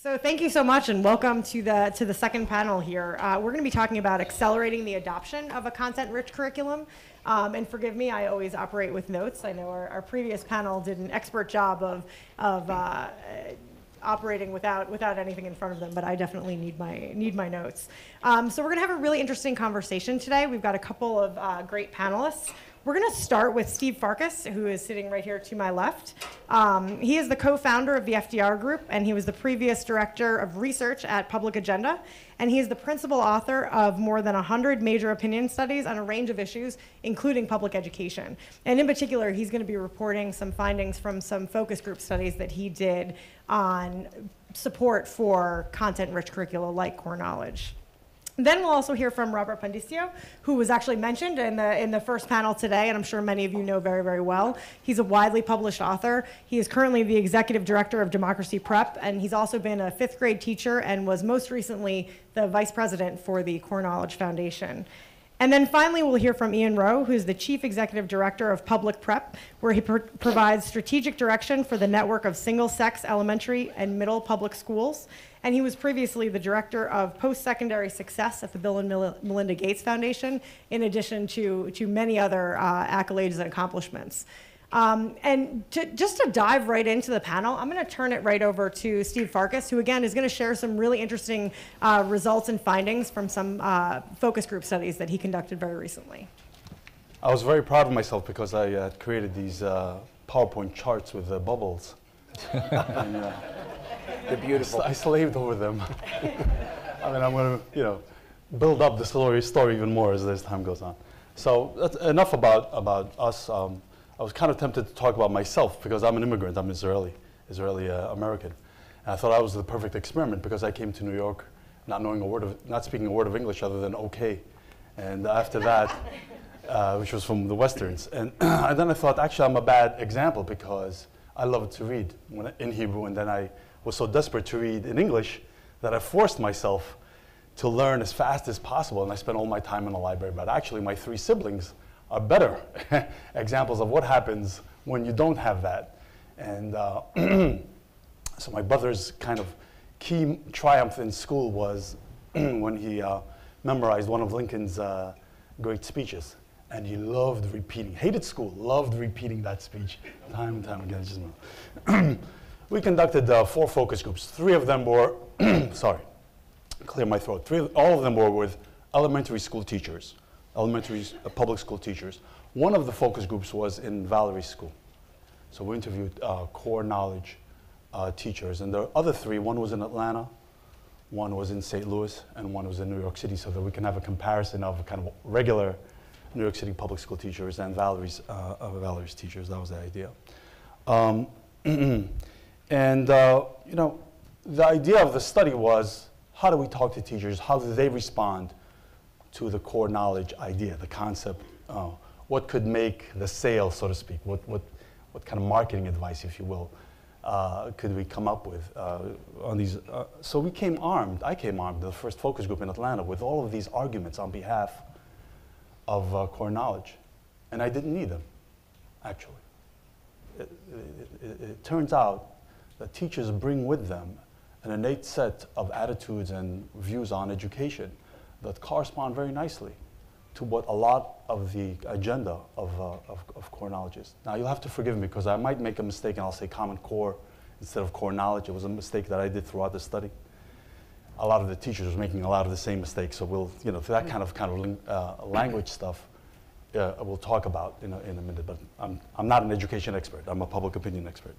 So thank you so much, and welcome to the second panel here. We're going to be talking about accelerating the adoption of a content-rich curriculum. And forgive me, I always operate with notes. I know our previous panel did an expert job of operating without anything in front of them, but I definitely need my notes. So we're going to have a really interesting conversation today. We've got a couple of great panelists. We're going to start with Steve Farkas, who is sitting right here to my left. He is the co-founder of the FDR Group, and he was the previous director of research at Public Agenda, and he is the principal author of more than 100 major opinion studies on a range of issues, including public education. And in particular, he's going to be reporting some findings from some focus group studies that he did on support for content-rich curricula like core knowledge. Then we'll also hear from Robert Pondiscio, who was actually mentioned in the first panel today, and I'm sure many of you know very, very well. He's a widely published author. He is currently the executive director of Democracy Prep, and he's also been a fifth grade teacher and was most recently the vice president for the Core Knowledge Foundation. And then finally, we'll hear from Ian Rowe, who's the Chief Executive Director of Public Prep, where he provides strategic direction for the network of single-sex elementary and middle public schools. And he was previously the Director of Post-Secondary Success at the Bill and Melinda Gates Foundation, in addition to many other accolades and accomplishments. And just to dive right into the panel, I'm going to turn it right over to Steve Farkas, who again is going to share some really interesting results and findings from some focus group studies that he conducted very recently. I was very proud of myself because I created these PowerPoint charts with bubbles. And, they're beautiful. I slaved over them. I mean, I'm going to, build up the story even more as time goes on. So that's enough about us. I was kind of tempted to talk about myself because I'm an immigrant. I'm Israeli American. And I thought I was the perfect experiment because I came to New York not speaking a word of English other than okay. And after that, which was from the Westerns. And then I thought, actually, I'm a bad example because I loved to read in Hebrew, and then I was so desperate to read in English that I forced myself to learn as fast as possible, and I spent all my time in the library. But actually, my three siblings are better examples of what happens when you don't have that. And so my brother's kind of key triumph in school was when he memorized one of Lincoln's great speeches. And he loved repeating, hated school, loved repeating that speech time and time again. We conducted 4 focus groups. 3 of them were, sorry, clear my throat. All of them were with elementary school teachers, elementary public school teachers. One of the focus groups was in Valerie's school. So we interviewed core knowledge teachers. And the other 3, one was in Atlanta, one was in St. Louis, and one was in New York City, so that we can have a comparison of kind of regular New York City public school teachers and Valerie's teachers. That was the idea. The idea of the study was, how do we talk to teachers? How do they respond to the core knowledge idea, the concept? What could make the sale, so to speak? What kind of marketing advice, if you will, could we come up with on these? So we came armed. I came armed to the first focus group in Atlanta with all of these arguments on behalf of core knowledge, and I didn't need them, actually. It turns out that teachers bring with them an innate set of attitudes and views on education that correspond very nicely to what a lot of the agenda of core knowledge is. Now, you'll have to forgive me because I might make a mistake and I'll say Common Core instead of core knowledge. It was a mistake that I did throughout the study. A lot of the teachers were making a lot of the same mistakes, so we'll, for that kind of language stuff, we'll talk about in a minute. But I'm not an education expert. I'm a public opinion expert.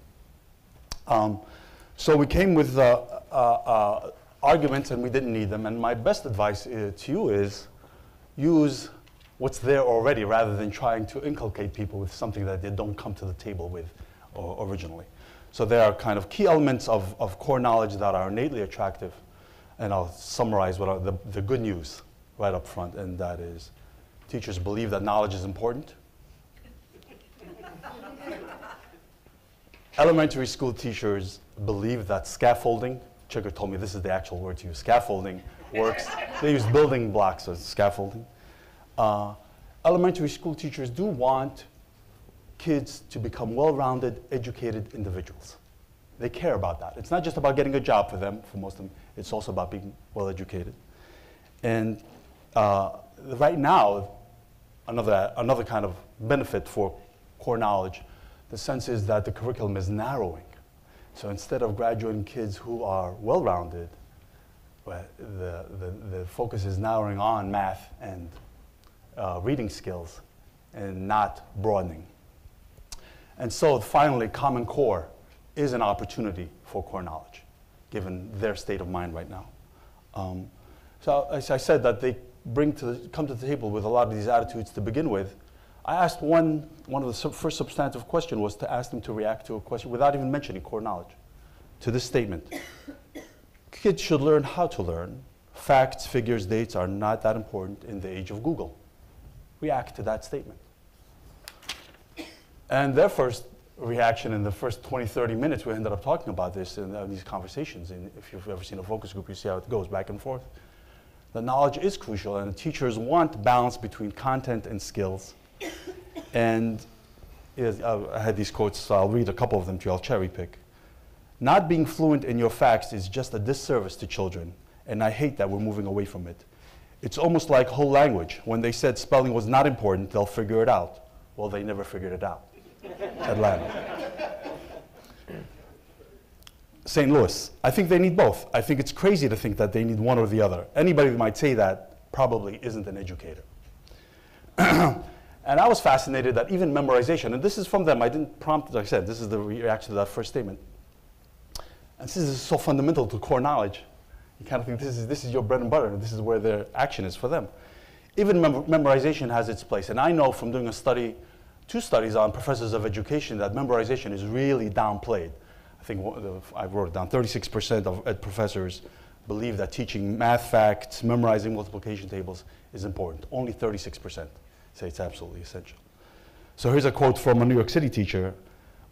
So we came with arguments, and we didn't need them. And my best advice to you is use what's there already, rather than trying to inculcate people with something that they don't come to the table with originally. So there are kind of key elements of core knowledge that are innately attractive. And I'll summarize what are the good news right up front, and that is teachers believe that knowledge is important. Elementary school teachers believe that scaffolding, Chigger told me this is the actual word to use, scaffolding works. They use building blocks as scaffolding. Elementary school teachers do want kids to become well-rounded, educated individuals. They care about that. It's not just about getting a job for them, for most of them. It's also about being well educated. And right now, another kind of benefit for core knowledge, the sense is that the curriculum is narrowing. So instead of graduating kids who are well-rounded, the focus is narrowing on math and reading skills and not broadening. And so finally, Common Core is an opportunity for core knowledge, given their state of mind right now. So as I said, that they come to the table with a lot of these attitudes to begin with. I asked one of the first substantive question was to ask them to react to a question without even mentioning core knowledge, to this statement. Kids should learn how to learn. Facts, figures, dates are not that important in the age of Google. React to that statement. And their first reaction in the first 20, 30 minutes, we ended up talking about this in these conversations. And if you've ever seen a focus group, you see how it goes back and forth. The knowledge is crucial, and teachers want balance between content and skills. And I had these quotes, so I'll read a couple of them to you. I'll cherry pick. Not being fluent in your facts is just a disservice to children, and I hate that we're moving away from it. It's almost like whole language. When they said spelling was not important, they'll figure it out. Well, they never figured it out. Atlanta. St. Louis. I think they need both. I think it's crazy to think that they need one or the other. Anybody who might say that probably isn't an educator. And I was fascinated that even memorization, and this is from them, I didn't prompt, like I said, this is the reaction to that first statement. And this is so fundamental to core knowledge. You kind of think this is your bread and butter, and this is where their action is for them. Even memorization has its place. And I know from doing two studies on professors of education, that memorization is really downplayed. I think I wrote it down, 36% of ed professors believe that teaching math facts, memorizing multiplication tables is important. Only 36% say it's absolutely essential. So here's a quote from a New York City teacher.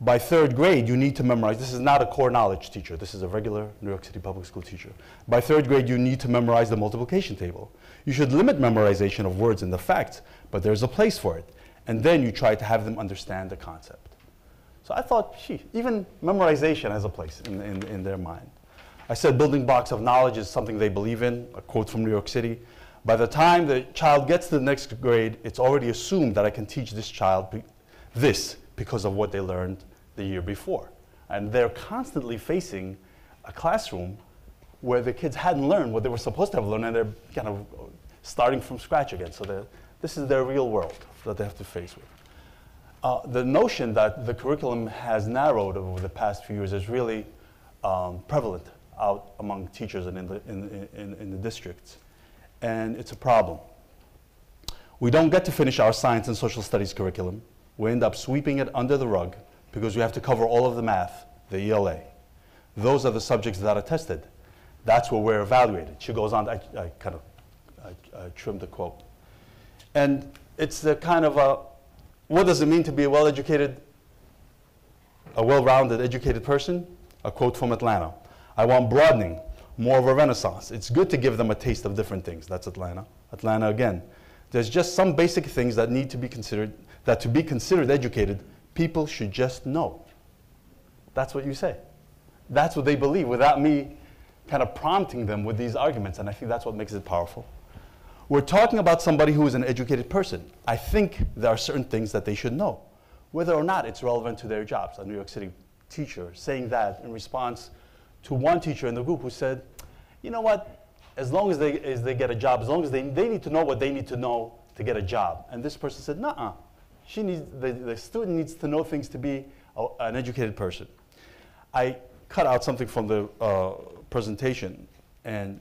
By third grade, you need to memorize. This is not a core knowledge teacher. This is a regular New York City public school teacher. By third grade, you need to memorize the multiplication table. You should limit memorization of words and the facts, but there's a place for it. And then you try to have them understand the concept. So I thought, gee, even memorization has a place in their mind. I said building blocks of knowledge is something they believe in, a quote from New York City. By the time the child gets to the next grade, it's already assumed that I can teach this child this because of what they learned the year before. And they're constantly facing a classroom where the kids hadn't learned what they were supposed to have learned, and they're kind of starting from scratch again. So this is their real world that they have to face with. The notion that the curriculum has narrowed over the past few years is really prevalent out among teachers and in the districts. And it's a problem. We don't get to finish our science and social studies curriculum. We end up sweeping it under the rug because we have to cover all of the math, the ELA. Those are the subjects that are tested. That's where we're evaluated. She goes on, I trimmed the quote. And it's the kind of what does it mean to be a well-educated, a well-rounded, educated person? A quote from Atlanta. I want broadening, more of a renaissance. It's good to give them a taste of different things. That's Atlanta. Atlanta again. There's just some basic things that need to be considered, that to be considered educated, people should just know. That's what you say. That's what they believe without me kind of prompting them with these arguments, and I think that's what makes it powerful. We're talking about somebody who is an educated person. I think there are certain things that they should know, whether or not it's relevant to their jobs. A New York City teacher saying that in response to one teacher in the group who said, you know what, as long as they get a job, as long as they need to know what they need to know to get a job. And this person said, nuh-uh. The student needs to know things to be an educated person. I cut out something from the presentation, and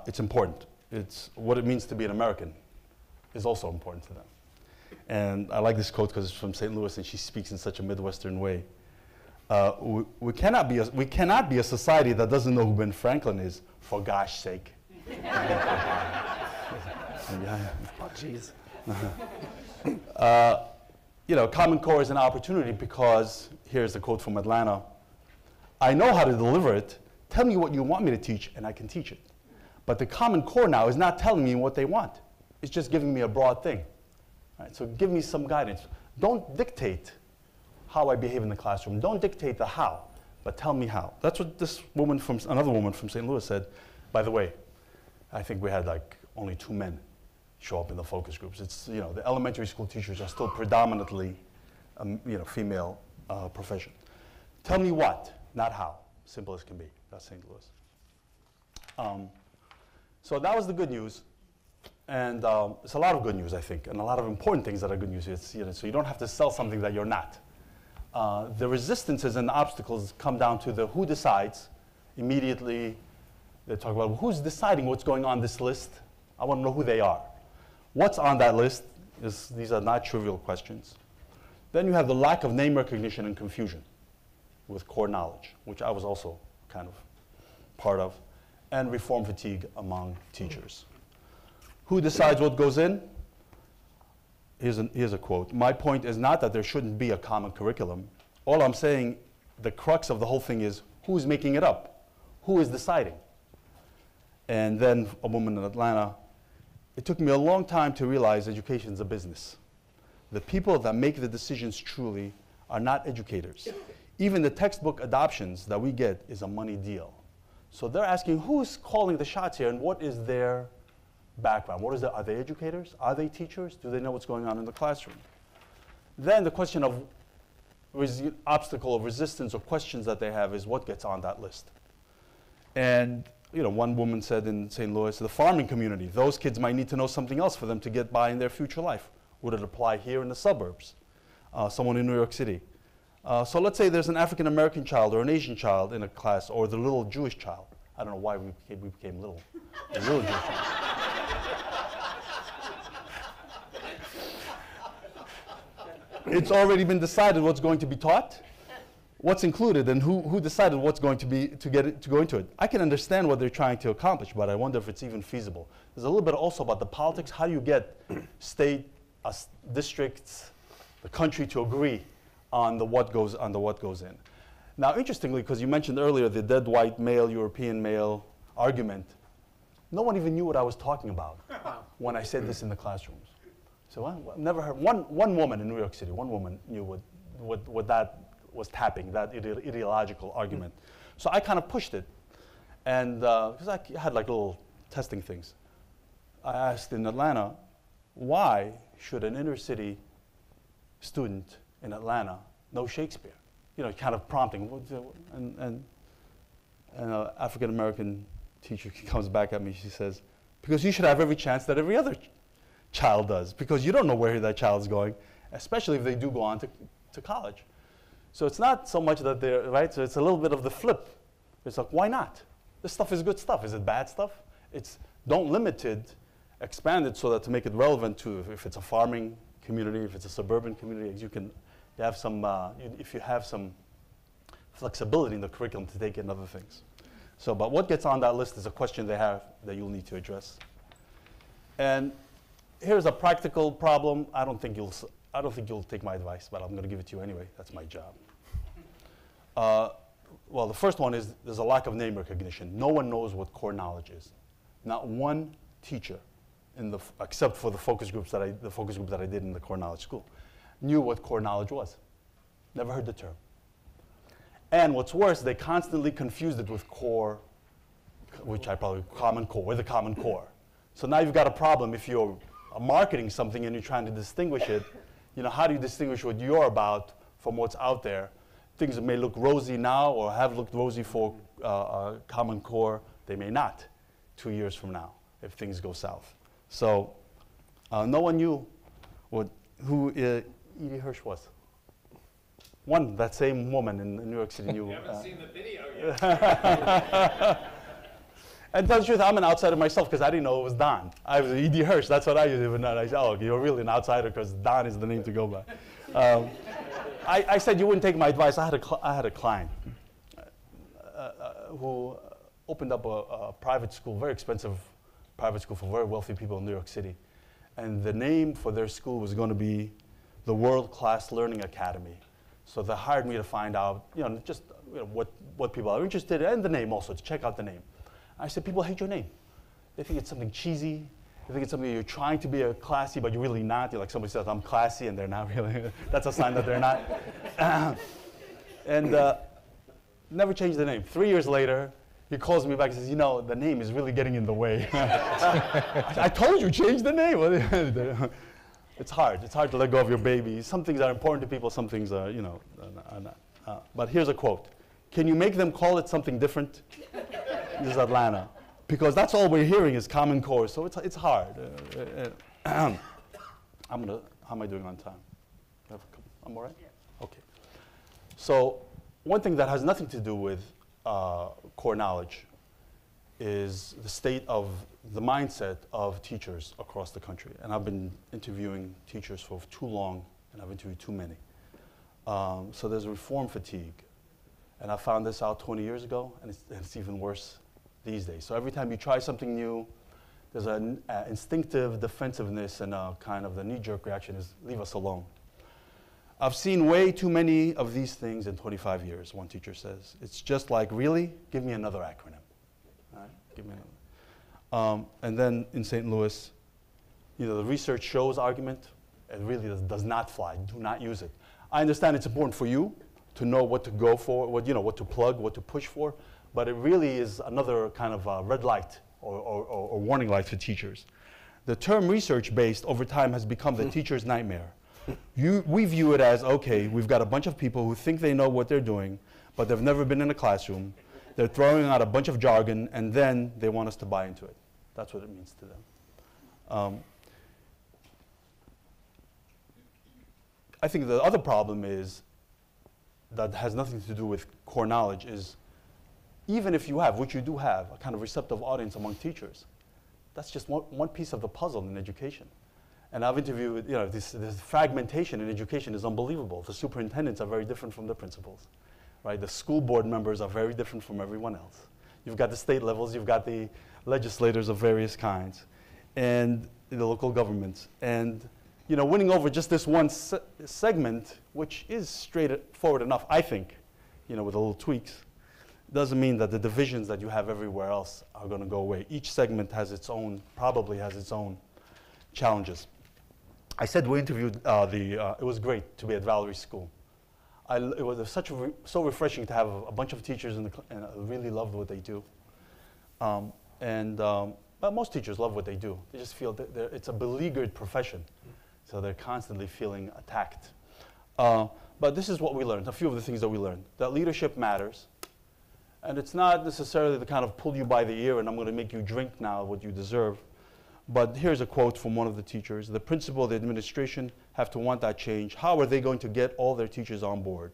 it's important. It's what it means to be an American is also important to them. And I like this quote because it's from St. Louis, and she speaks in such a Midwestern way. We cannot be a society that doesn't know who Ben Franklin is, for gosh sake. Oh, jeez. You know, Common Core is an opportunity because, here's the quote from Atlanta, I know how to deliver it. Tell me what you want me to teach, and I can teach it. But the Common Core now is not telling me what they want. It's just giving me a broad thing. Right? So give me some guidance. Don't dictate how I behave in the classroom. Don't dictate the how, but tell me how. That's what this woman from, another woman from St. Louis said. By the way, I think we had like only 2 men show up in the focus groups. It's, you know, the elementary school teachers are still predominantly, you know, female profession. Tell me what, not how. Simple as can be. That's St. Louis. So that was the good news. And it's a lot of good news, I think, and a lot of important things that are good news. It's, you know, so you don't have to sell something that you're not. The resistances and the obstacles come down to the who decides. Immediately, they talk about who's deciding what's going on this list. I want to know who they are. What's on that list? These are not trivial questions. Then you have the lack of name recognition and confusion with core knowledge, which I was also kind of part of, and reform fatigue among teachers. Who decides what goes in? Here's a quote. My point is not that there shouldn't be a common curriculum. All I'm saying, the crux of the whole thing is who's making it up? Who is deciding? And then a woman in Atlanta, it took me a long time to realize education is a business. The people that make the decisions truly are not educators. Even the textbook adoptions that we get is a money deal. So they're asking who's calling the shots here and what is their background? Are they educators? Are they teachers? Do they know what's going on in the classroom? Then the question of obstacle of resistance or questions that they have is what gets on that list. And you know, one woman said in St. Louis, the farming community, those kids might need to know something else for them to get by in their future life. Would it apply here in the suburbs? Someone in New York City. So let's say there's an African-American child or an Asian child in a class, or the little Jewish child. I don't know why we became little. The little Jewish child. It's already been decided what's going to be taught, what's included, and who decided what's going to be to go into it. I can understand what they're trying to accomplish, but I wonder if it's even feasible. There's a little bit also about the politics. How do you get state, districts, the country to agree on the what goes in? Now, interestingly, because you mentioned earlier the dead white male, European male argument, no one even knew what I was talking about when I said this in the classrooms. So I've never heard one woman in New York City. One woman knew what that was tapping, that ideological argument. So I kind of pushed it, and because I had like little testing things, I asked in Atlanta, why should an inner city student in Atlanta know Shakespeare? You know, kind of prompting, and an African American teacher comes back at me. She says, because you should have every chance that every other child does, because you don't know where that child's going, especially if they do go on to college. So it's not so much that they're, right? So it's a little bit of the flip. It's like, why not? This stuff is good stuff. Is it bad stuff? It's, don't limit it, expand it so that to make it relevant to if it's a farming community, if it's a suburban community, you have some, if you have some flexibility in the curriculum to take in other things. So, but what gets on that list is a question they have that you'll need to address. And here's a practical problem. I don't think you'll take my advice, but I'm going to give it to you anyway. That's my job. Well, the first one is there's a lack of name recognition. No one knows what core knowledge is. Not one teacher, except for the focus group that I did in the core knowledge school, knew what core knowledge was. Never heard the term. And what's worse, they constantly confused it with core, which I probably common core, with the common core. So now you've got a problem if you're marketing something and you're trying to distinguish it. You know, how do you distinguish what you're about from what's out there? Things that may look rosy now or have looked rosy for common core, they may not 2 years from now if things go south. So no one knew who Edie Hirsch was. That same woman in New York City knew. You haven't seen the video yet. And to tell the truth, I'm an outsider myself because I didn't know it was Don. I was Edie Hirsch. That's what I used to know. I said, oh, you're really an outsider because Don is the name to go by. I said you wouldn't take my advice. I had a client who opened up a private school, very expensive private school for very wealthy people in New York City. And the name for their school was going to be the World Class Learning Academy. So they hired me to find out, just what people are interested in, and the name also, to check out the name. I said, people hate your name. They think it's something cheesy. They think it's something you're trying to be classy, but you're really not. You're like somebody says, I'm classy, and they're not really. That's a sign that they're not. And never changed the name. 3 years later, he calls me back and says, you know, the name is really getting in the way. I told you, change the name. It's hard. It's hard to let go of your baby. Some things are important to people, some things are, you know, are not. But here's a quote. Can you make them call it something different? This is Atlanta. Because that's all we're hearing is Common Core, so it's hard. How am I doing on time? I'm all right? Yeah. Okay. So one thing that has nothing to do with core knowledge is the state of the mindset of teachers across the country. And I've been interviewing teachers for too long, and I've interviewed too many. So there's reform fatigue. And I found this out 20 years ago, and it's even worse these days. So every time you try something new, there's an instinctive defensiveness, and kind of the knee-jerk reaction is, leave us alone. I've seen way too many of these things in 25 years, one teacher says. It's just like, really? Give me another acronym. All right? Give me another. And then in St. Louis, you know, the research shows argument. It really does not fly. Do not use it. I understand it's important for you to know what to go for, what to plug, what to push for, but it really is another kind of red light or warning light for teachers. The term research-based over time has become the teacher's nightmare. We view it as, okay, we've got a bunch of people who think they know what they're doing, but they've never been in a classroom. They're throwing out a bunch of jargon, and then they want us to buy into it. That's what it means to them. I think the other problem is that has nothing to do with core knowledge is even if you have, which you do have, a kind of receptive audience among teachers, that's just one piece of the puzzle in education. And I've interviewed, you know, this fragmentation in education is unbelievable. The superintendents are very different from the principals, right? The school board members are very different from everyone else. You've got the state levels, you've got the legislators of various kinds, and the local governments. And, you know, winning over just this one segment, which is straightforward enough, I think, you know, with a little tweaks, doesn't mean that the divisions that you have everywhere else are going to go away. Each segment has its own, probably has its own challenges. I said we interviewed it was great to be at Valerie's school. It was so refreshing to have a bunch of teachers and I really loved what they do. But most teachers love what they do. They just feel that it's a beleaguered profession, so they're constantly feeling attacked. But this is what we learned, a few of the things that we learned. That leadership matters, and it's not necessarily the kind of pull you by the ear and I'm going to make you drink now what you deserve. But here's a quote from one of the teachers. The principal, the administration have to want that change. How are they going to get all their teachers on board?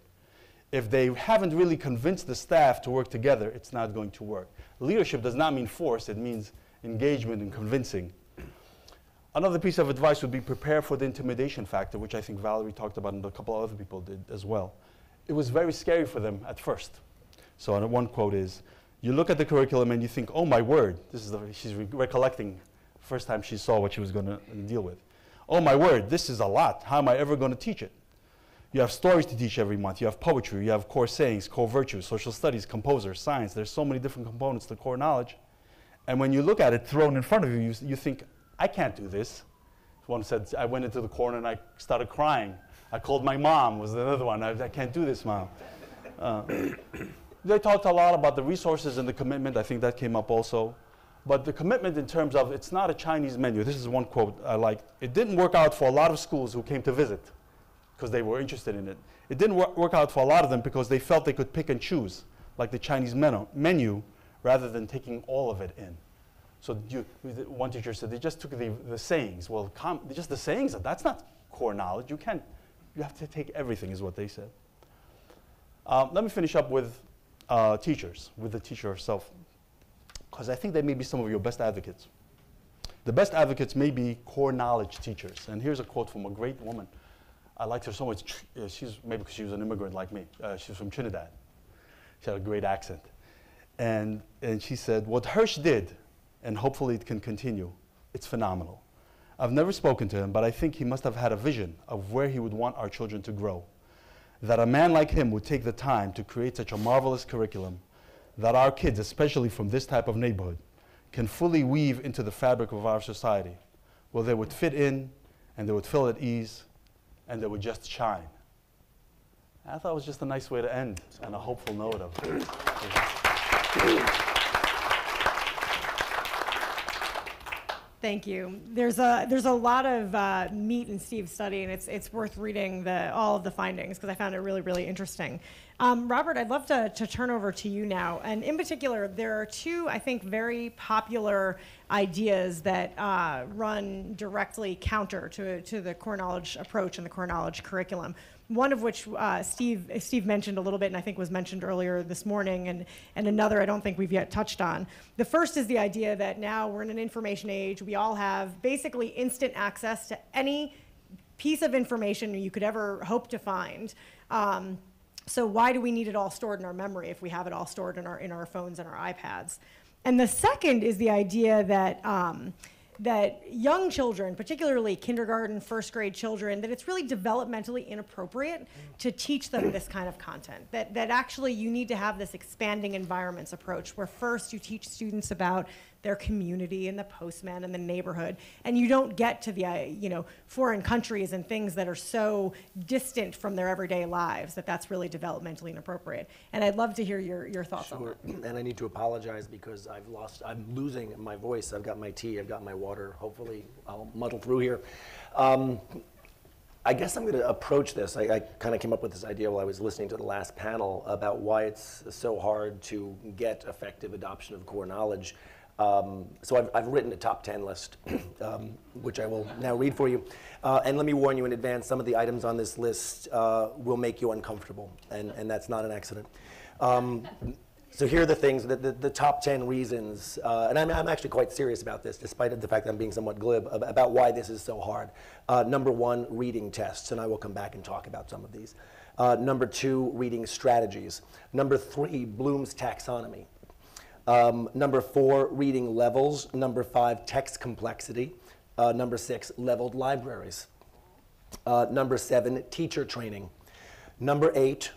If they haven't really convinced the staff to work together, it's not going to work. Leadership does not mean force, it means engagement and convincing. Another piece of advice would be prepare for the intimidation factor, which I think Valerie talked about and a couple of other people did as well. It was very scary for them at first. So one quote is, you look at the curriculum and you think, oh my word, she's recollecting first time she saw what she was going to deal with. Oh my word, this is a lot. How am I ever going to teach it? You have stories to teach every month. You have poetry. You have core sayings, core virtues, social studies, composers, science. There's so many different components to core knowledge. And when you look at it thrown in front of you, you think, I can't do this. One said, I went into the corner and I started crying. I called my mom, was another one. I can't do this, Mom. They talked a lot about the resources and the commitment. I think that came up also. But the commitment in terms of it's not a Chinese menu. This is one quote I liked. It didn't work out for a lot of schools who came to visit because they were interested in it. It didn't work out for a lot of them because they felt they could pick and choose, like the Chinese menu rather than taking all of it in. So one teacher said they just took the sayings. Well, just the sayings, that's not core knowledge. You have to take everything is what they said. Let me finish up with teachers, with the teacher herself, because I think they may be some of your best advocates. The best advocates may be core knowledge teachers. And here's a quote from a great woman. I liked her so much. She's maybe because she was an immigrant like me. She's from Trinidad. She had a great accent. And she said, what Hirsch did, and hopefully it can continue, it's phenomenal. I've never spoken to him, but I think he must have had a vision of where he would want our children to grow. That a man like him would take the time to create such a marvelous curriculum that our kids, especially from this type of neighborhood, can fully weave into the fabric of our society, where they would fit in, and they would feel at ease, and they would just shine. I thought it was just a nice way to end on a hopeful note of. Thank you. There's a lot of meat in Steve's study, and it's worth reading all of the findings because I found it really, really interesting. Robert, I'd love to turn over to you now. And in particular, there are two, I think, very popular ideas that run directly counter to the core knowledge approach and the core knowledge curriculum. One of which Steve mentioned a little bit, and I think was mentioned earlier this morning, and another I don't think we've yet touched on. The first is the idea that now we're in an information age. We all have basically instant access to any piece of information you could ever hope to find. So why do we need it all stored in our memory if we have it all stored in our phones and our iPads? And the second is the idea that that young children, particularly kindergarten, first grade children, that it's really developmentally inappropriate to teach them this kind of content. That actually you need to have this expanding environments approach where first you teach students about their community and the postman and the neighborhood, and you don't get to the foreign countries and things that are so distant from their everyday lives that's really developmentally inappropriate. And I'd love to hear your thoughts on that. And I need to apologize because I'm losing my voice. I've got my tea, I've got my water. Hopefully I'll muddle through here. I guess I'm going to approach this. I kind of came up with this idea while I was listening to the last panel about why it's so hard to get effective adoption of core knowledge. So I've written a top 10 list, which I will now read for you. And let me warn you in advance, some of the items on this list will make you uncomfortable, and that's not an accident. So here are the things, the top 10 reasons, and I'm actually quite serious about this, despite the fact that I'm being somewhat glib, about why this is so hard. Number one, reading tests, and I will come back and talk about some of these. Number two, reading strategies. Number three, Bloom's taxonomy. Number four, reading levels. Number five, text complexity. Number six, leveled libraries. Number seven, teacher training. Number eight,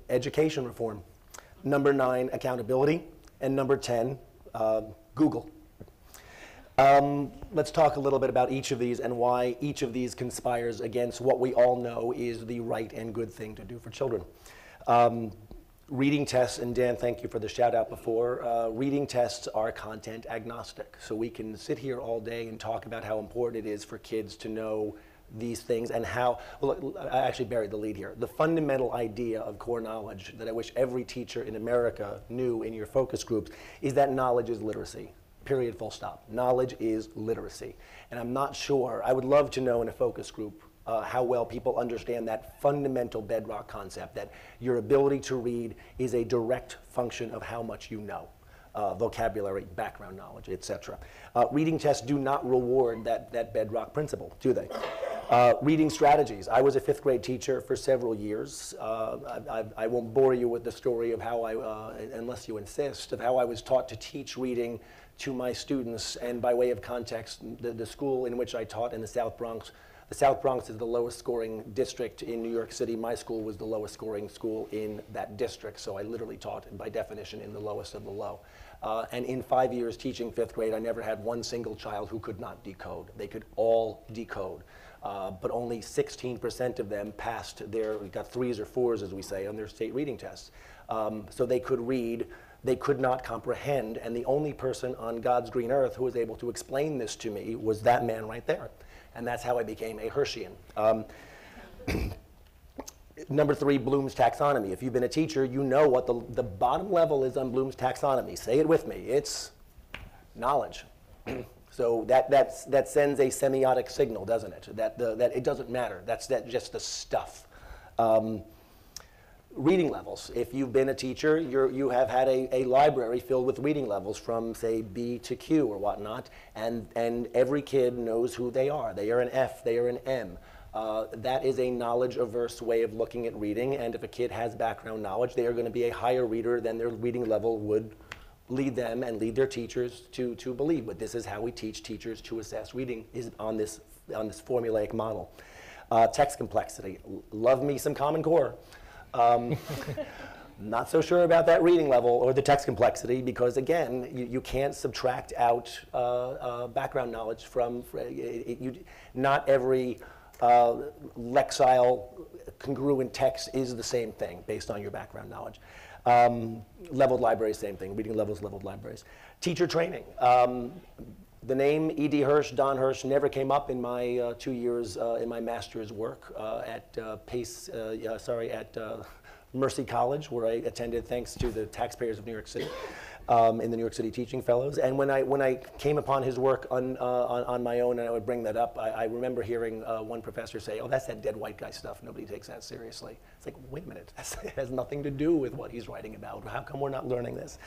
education reform. Number nine, accountability. And number 10, Google. Let's talk a little bit about each of these and why each of these conspires against what we all know is the right and good thing to do for children. Reading tests, and Dan, thank you for the shout out before. Reading tests are content agnostic. So we can sit here all day and talk about how important it is for kids to know these things and how, well, I actually buried the lead here. The fundamental idea of core knowledge that I wish every teacher in America knew in your focus groups is that knowledge is literacy. Period, full stop. Knowledge is literacy. And I'm not sure, I would love to know in a focus group how well people understand that fundamental bedrock concept that your ability to read is a direct function of how much you know. Vocabulary, background knowledge, etc. Reading tests do not reward that bedrock principle, do they? Reading strategies. I was a fifth grade teacher for several years. I won't bore you with the story of how unless you insist, of how I was taught to teach reading to my students. And by way of context, the school in which I taught in the South Bronx is the lowest scoring district in New York City. My school was the lowest scoring school in that district, so I literally taught, by definition, in the lowest of the low. And in 5 years teaching fifth grade, I never had one single child who could not decode. They could all decode, but only 16% of them passed got 3s or 4s, as we say, on their state reading tests. So they could read, they could not comprehend, and the only person on God's green earth who was able to explain this to me was that man right there. And that's how I became a Hirschian. Number three, Bloom's taxonomy. If you've been a teacher, you know what the bottom level is on Bloom's taxonomy. Say it with me. It's knowledge. So that sends a semiotic signal, doesn't it? That it doesn't matter. That's just the stuff. Reading levels. If you've been a teacher, you have had a library filled with reading levels from, say, B to Q or whatnot, and every kid knows who they are. They are an F, they are an M. That is a knowledge-averse way of looking at reading, and if a kid has background knowledge, they are going to be a higher reader than their reading level would lead them and lead their teachers to believe. But this is how we teach teachers to assess reading, is on this formulaic model. Text complexity. Love me some Common Core. Not so sure about that reading level or the text complexity because, again, you can't subtract out background knowledge from not every lexile congruent text is the same thing based on your background knowledge. Leveled libraries, same thing, reading levels, leveled libraries. Teacher training. The name E.D. Hirsch, Don Hirsch, never came up in my 2 years in my master's work at Mercy College, where I attended thanks to the taxpayers of New York City in the New York City Teaching Fellows. And when I came upon his work on my own, and I would bring that up, I remember hearing one professor say, "Oh, that's that dead white guy stuff. Nobody takes that seriously." It's like, wait a minute, it has nothing to do with what he's writing about. How come we're not learning this?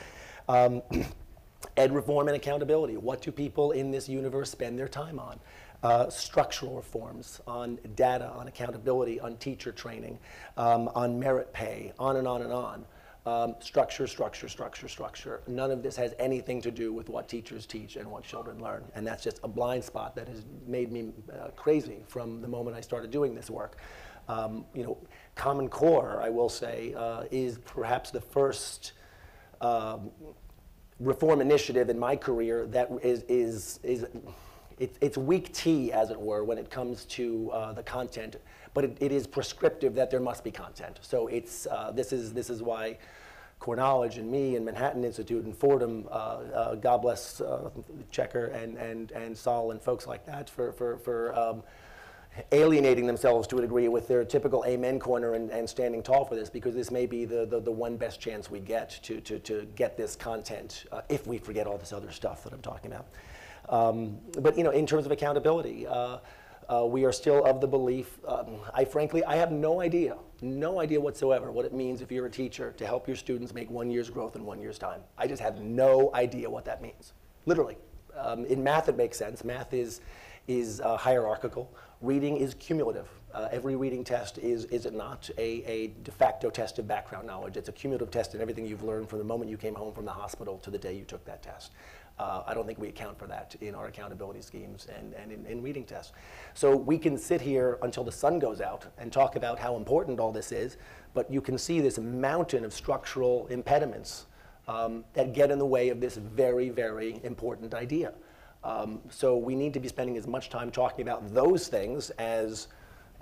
Ed reform and accountability. What do people in this universe spend their time on? Structural reforms, on data, on accountability, on teacher training, on merit pay, on and on and on. Structure, structure, structure, structure. None of this has anything to do with what teachers teach and what children learn. And that's just a blind spot that has made me crazy from the moment I started doing this work. You know, Common Core, I will say, is perhaps the first reform initiative in my career that it's weak tea, as it were, when it comes to the content, but it is prescriptive that there must be content. So it's this is why Core Knowledge and me and Manhattan Institute and Fordham, God bless Checker and Saul and folks like that for alienating themselves to a degree with their typical amen corner and standing tall for this, because this may be the one best chance we get to get this content if we forget all this other stuff that I'm talking about. But you know, in terms of accountability, we are still of the belief, I have no idea whatsoever what it means if you're a teacher to help your students make 1 year's growth in 1 year's time. I just have no idea what that means, literally. In math it makes sense. Math is hierarchical. Reading is cumulative. Every reading test is it not, a de facto test of background knowledge. It's a cumulative test in everything you've learned from the moment you came home from the hospital to the day you took that test. I don't think we account for that in our accountability schemes and in reading tests. So we can sit here until the sun goes out and talk about how important all this is, but you can see this mountain of structural impediments that get in the way of this very, very important idea. So we need to be spending as much time talking about those things as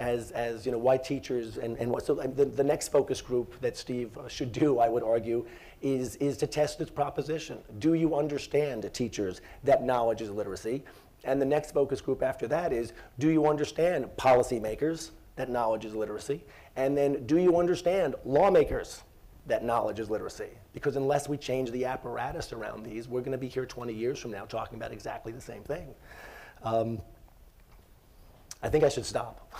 you know, why teachers and what. So the next focus group that Steve should do, I would argue, is to test this proposition. Do you understand, teachers, that knowledge is literacy? And the next focus group after that is, do you understand, policymakers, that knowledge is literacy? And then, do you understand, lawmakers, that knowledge is literacy? Because unless we change the apparatus around these, we're going to be here 20 years from now talking about exactly the same thing. I think I should stop.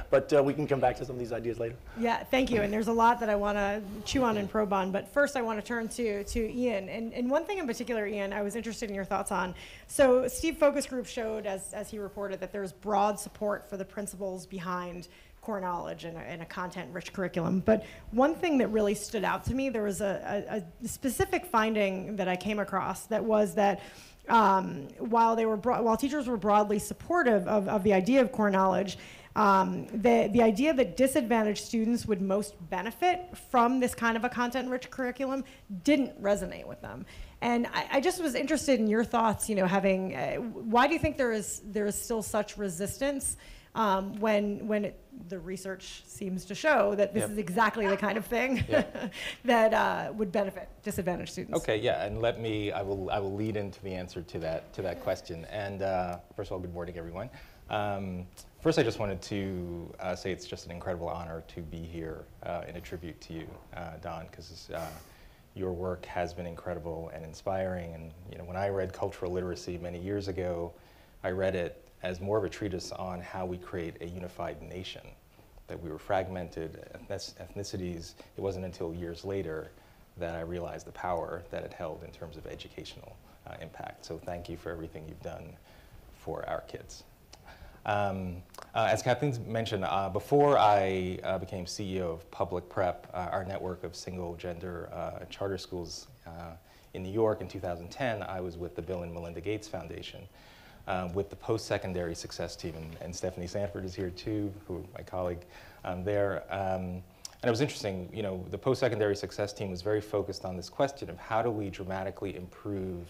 But we can come back to some of these ideas later. Yeah, thank you. And there's a lot that I want to chew on and probe on. But first, I want to turn to Ian. And one thing in particular, Ian, I was interested in your thoughts on. So Steve Focus Group showed, as he reported, that there's broad support for the principles behind core knowledge and a content-rich curriculum. But one thing that really stood out to me, there was a specific finding that I came across that was that while teachers were broadly supportive of the idea of core knowledge, the idea that disadvantaged students would most benefit from this kind of a content-rich curriculum didn't resonate with them. And I just was interested in your thoughts, you know, having, why do you think there is still such resistance when the research seems to show that this is exactly the kind of thing that would benefit disadvantaged students? Okay, yeah, and I will lead into the answer to that question. And first of all, good morning, everyone. First, I just wanted to say it's just an incredible honor to be here in a tribute to you, Don, because your work has been incredible and inspiring. And you know, when I read Cultural Literacy many years ago, I read it as more of a treatise on how we create a unified nation, that we were fragmented ethnicities. It wasn't until years later that I realized the power that it held in terms of educational impact. So thank you for everything you've done for our kids. As Kathleen mentioned, before I became CEO of Public Prep, our network of single-gender charter schools in New York in 2010, I was with the Bill and Melinda Gates Foundation with the post-secondary success team, and Stephanie Sanford is here too, who my colleague there. And it was interesting, you know, the post-secondary success team was very focused on this question of how do we dramatically improve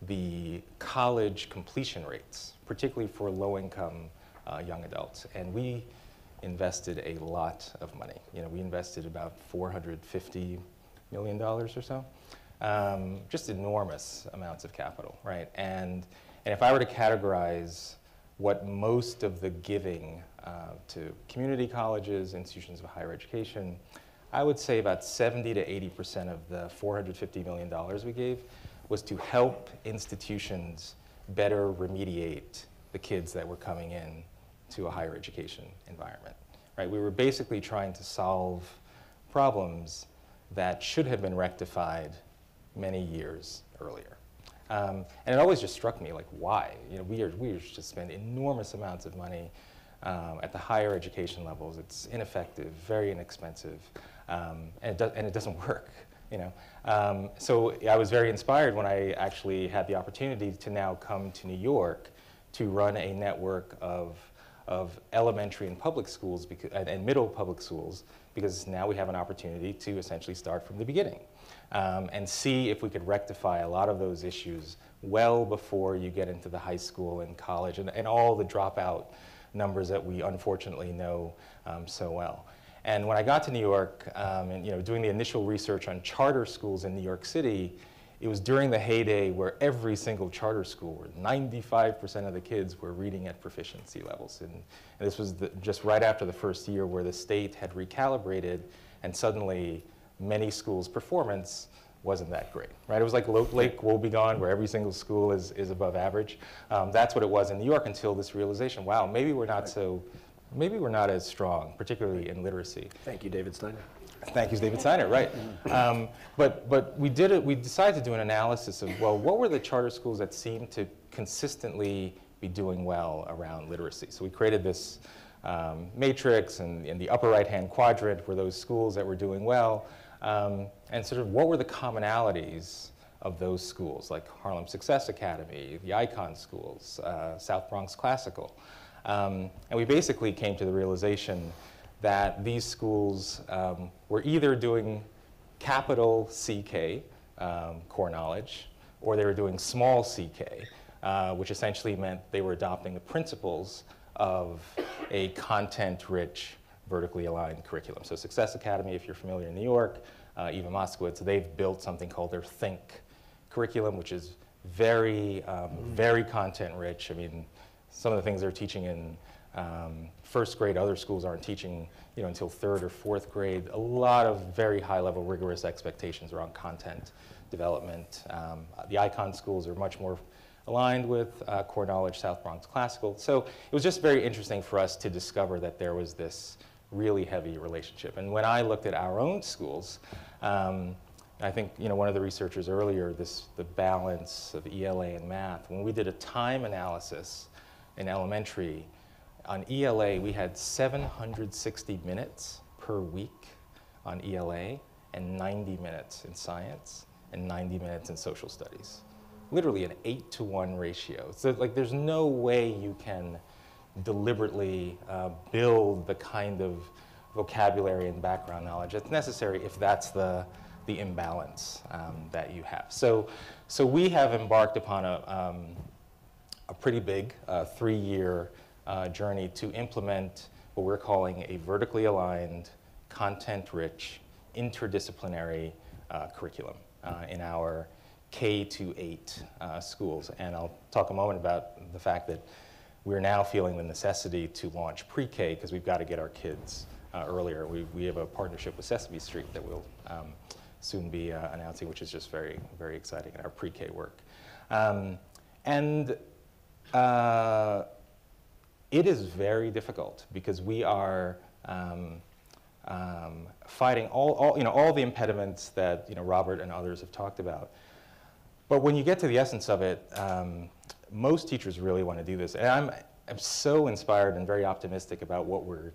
the college completion rates, particularly for low-income young adults. And we invested a lot of money. You know, we invested about $450 million or so. Just enormous amounts of capital, right? And if I were to categorize what most of the giving to community colleges, institutions of higher education, I would say about 70 to 80% of the $450 million we gave was to help institutions better remediate the kids that were coming in to a higher education environment, right? We were basically trying to solve problems that should have been rectified many years earlier. And it always just struck me, like, why? You know, we just spend enormous amounts of money at the higher education levels. It's ineffective, very inexpensive, and it doesn't work. You know, so I was very inspired when I actually had the opportunity to now come to New York to run a network of elementary and public schools and middle public schools, because now we have an opportunity to essentially start from the beginning and see if we could rectify a lot of those issues well before you get into the high school and college and all the dropout numbers that we unfortunately know so well. And when I got to New York, and you know, doing the initial research on charter schools in New York City, it was during the heyday where every single charter school, where 95% of the kids were reading at proficiency levels. And this was just right after the first year where the state had recalibrated, and suddenly many schools' performance wasn't that great, right? It was like Lake Wobegon, where every single school is above average. That's what it was in New York until this realization, wow, maybe we're not maybe we're not as strong, particularly in literacy. Thank you, David Steiner. Thank you, David Steiner, right. But we decided to do an analysis of, well, what were the charter schools that seemed to consistently be doing well around literacy? So we created this matrix, and in the upper right-hand quadrant were those schools that were doing well, and sort of what were the commonalities of those schools, like Harlem Success Academy, the Icon schools, South Bronx Classical. And we basically came to the realization that these schools were either doing capital CK, core knowledge, or they were doing small CK, which essentially meant they were adopting the principles of a content-rich, vertically aligned curriculum. So Success Academy, if you're familiar in New York, Eva Moskowitz, they've built something called their Think curriculum, which is very, very content-rich. I mean, some of the things they're teaching in first grade, other schools aren't teaching, you know, until third or fourth grade. A lot of very high-level, rigorous expectations around content development. The Icon schools are much more aligned with core knowledge, South Bronx Classical. So it was just very interesting for us to discover that there was this really heavy relationship. And when I looked at our own schools, I think, you know, one of the researchers earlier, the balance of ELA and math, when we did a time analysis in elementary, on ELA, we had 760 minutes per week on ELA and 90 minutes in science and 90 minutes in social studies. Literally an 8-to-1 ratio. So like, there's no way you can deliberately build the kind of vocabulary and background knowledge that's necessary if that's the imbalance that you have. So we have embarked upon a pretty big 3-year journey to implement what we're calling a vertically aligned, content-rich, interdisciplinary curriculum in our K-8 schools. And I'll talk a moment about the fact that we're now feeling the necessity to launch pre-K because we've got to get our kids earlier. We have a partnership with Sesame Street that we'll soon be announcing, which is just very, very exciting in our pre-K work. It is very difficult because we are fighting all the impediments that, you know, Robert and others have talked about. But when you get to the essence of it, most teachers really want to do this. And I'm so inspired and very optimistic about what we're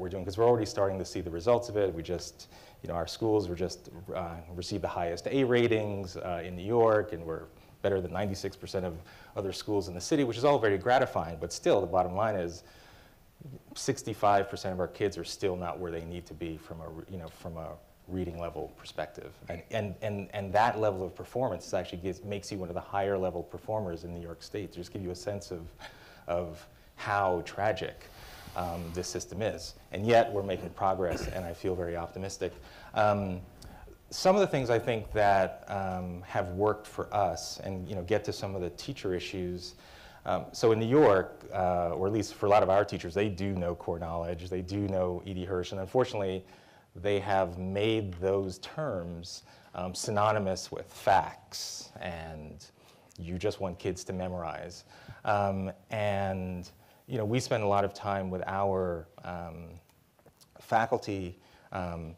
doing, because we're already starting to see the results of it. We just, you know, our schools were just received the highest A ratings in New York, and we're better than 96% of other schools in the city, which is all very gratifying. But still, the bottom line is 65% of our kids are still not where they need to be from a reading level perspective. And that level of performance actually makes you one of the higher level performers in New York State, to just give you a sense of how tragic this system is. And yet we're making progress, and I feel very optimistic. Some of the things I think that have worked for us, and get to some of the teacher issues. So in New York, or at least for a lot of our teachers, they do know core knowledge, they do know E.D. Hirsch, and unfortunately, they have made those terms synonymous with facts, and you just want kids to memorize. And we spend a lot of time with our faculty on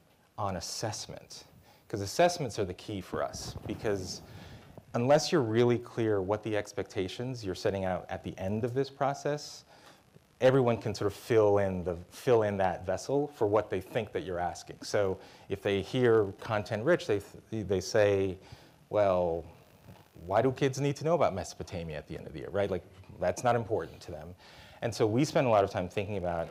assessment, because assessments are the key for us, because unless you're really clear what the expectations you're setting out at the end of this process, everyone can sort of fill in that vessel for what they think that you're asking. So if they hear content rich, they say, well, why do kids need to know about Mesopotamia at the end of the year, right? Like, that's not important to them. And so we spend a lot of time thinking about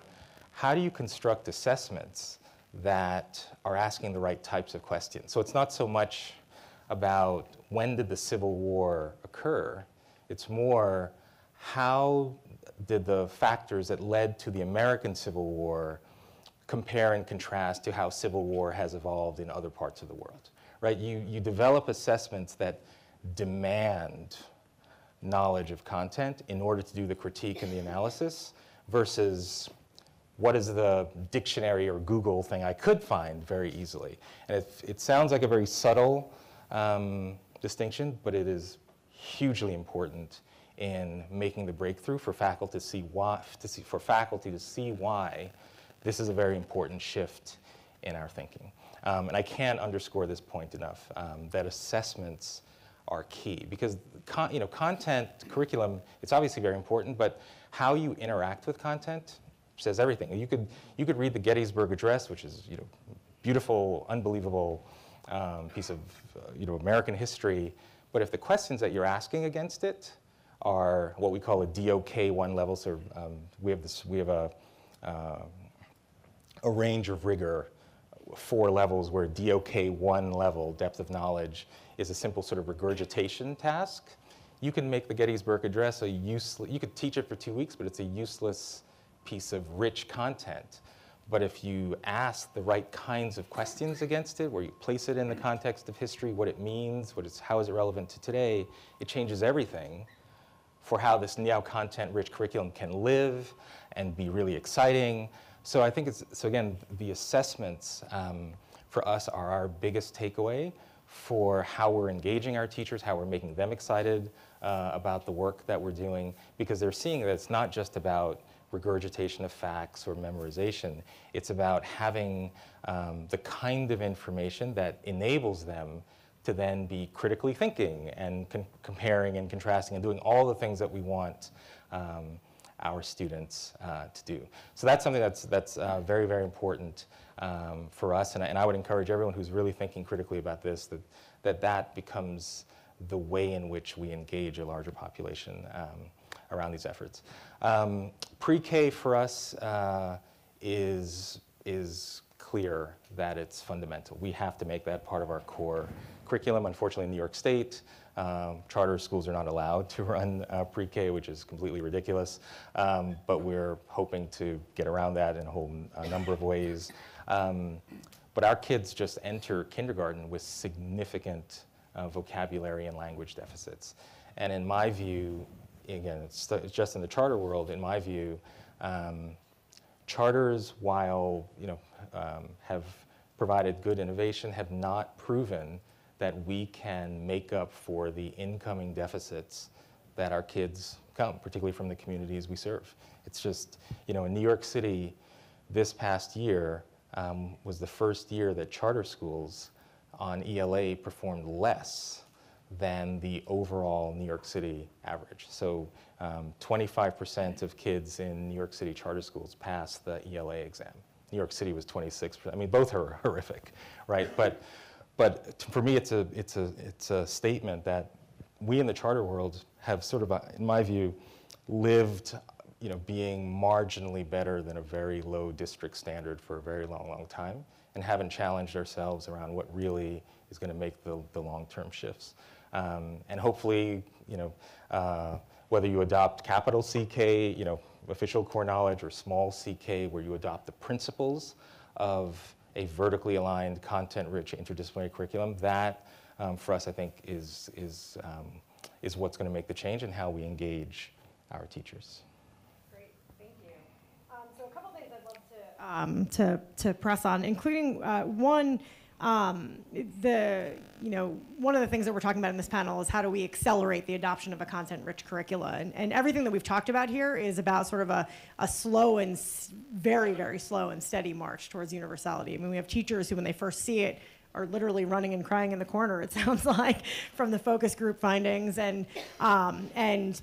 how do you construct assessments that are asking the right types of questions. So it's not so much about when did the Civil War occur, it's more how did the factors that led to the American Civil War compare and contrast to how Civil War has evolved in other parts of the world, right? You develop assessments that demand knowledge of content in order to do the critique and the analysis versus what is the dictionary or Google thing I could find very easily. And it sounds like a very subtle distinction, but it is hugely important in making the breakthrough for faculty to see why this is a very important shift in our thinking. And I can't underscore this point enough, that assessments are key, because content, curriculum, it's obviously very important, but how you interact with content says everything. You could read the Gettysburg Address, which is beautiful, unbelievable piece of American history, but if the questions that you're asking against it are what we call a DOK 1 level, so we have a range of rigor, 4 levels, where DOK 1 level, depth of knowledge, is a simple sort of regurgitation task. You can make the Gettysburg Address you could teach it for 2 weeks, but it's a useless piece of rich content. But if you ask the right kinds of questions against it, where you place it in the context of history, what it means, how is it relevant to today, it changes everything for how this now content-rich curriculum can live and be really exciting. So I think so again, the assessments for us are our biggest takeaway for how we're engaging our teachers, how we're making them excited about the work that we're doing, because they're seeing that it's not just about regurgitation of facts or memorization. It's about having the kind of information that enables them to then be critically thinking and comparing and contrasting and doing all the things that we want our students to do. So that's something that's very, very important for us, and I would encourage everyone who's really thinking critically about this that becomes the way in which we engage a larger population around these efforts. Pre-K for us is clear that it's fundamental. We have to make that part of our core curriculum. Unfortunately, in New York State, charter schools are not allowed to run pre-K, which is completely ridiculous. But we're hoping to get around that in a whole number of ways. But our kids just enter kindergarten with significant vocabulary and language deficits. And in my view, again, it's just in the charter world, in my view, charters, while have provided good innovation, have not proven that we can make up for the incoming deficits that our kids come, particularly from the communities we serve. It's just, in New York City, this past year was the first year that charter schools on ELA performed less than the overall New York City average. So 25% of kids in New York City charter schools passed the ELA exam. New York City was 26%. I mean, both are horrific, right? But for me, it's a statement that we in the charter world have sort of, in my view, lived, being marginally better than a very low district standard for a very long, long time, and haven't challenged ourselves around what really is going to make the long-term shifts. And hopefully, whether you adopt capital CK, official core knowledge, or small CK, where you adopt the principles of a vertically aligned, content-rich, interdisciplinary curriculum, that for us, I think, is what's going to make the change in how we engage our teachers. Great, thank you. So a couple things I'd love to press on, including one, one of the things that we're talking about in this panel is how do we accelerate the adoption of a content-rich curricula, and everything that we've talked about here is about sort of a slow and very, very slow and steady march towards universality. I mean, we have teachers who, when they first see it, are literally running and crying in the corner, it sounds like, from the focus group findings. And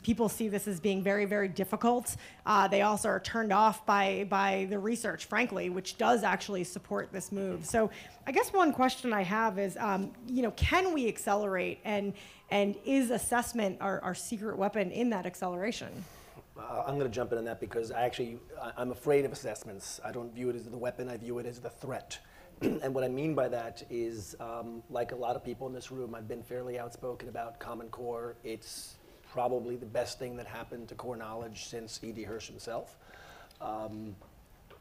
people see this as being very, very difficult. They also are turned off by the research, frankly, which does actually support this move. So I guess one question I have is, can we accelerate, and is assessment our secret weapon in that acceleration? I'm going to jump in on that because I'm afraid of assessments. I don't view it as the weapon, I view it as the threat. And what I mean by that is, like a lot of people in this room, I've been fairly outspoken about Common Core. It's probably the best thing that happened to core knowledge since E.D. Hirsch himself.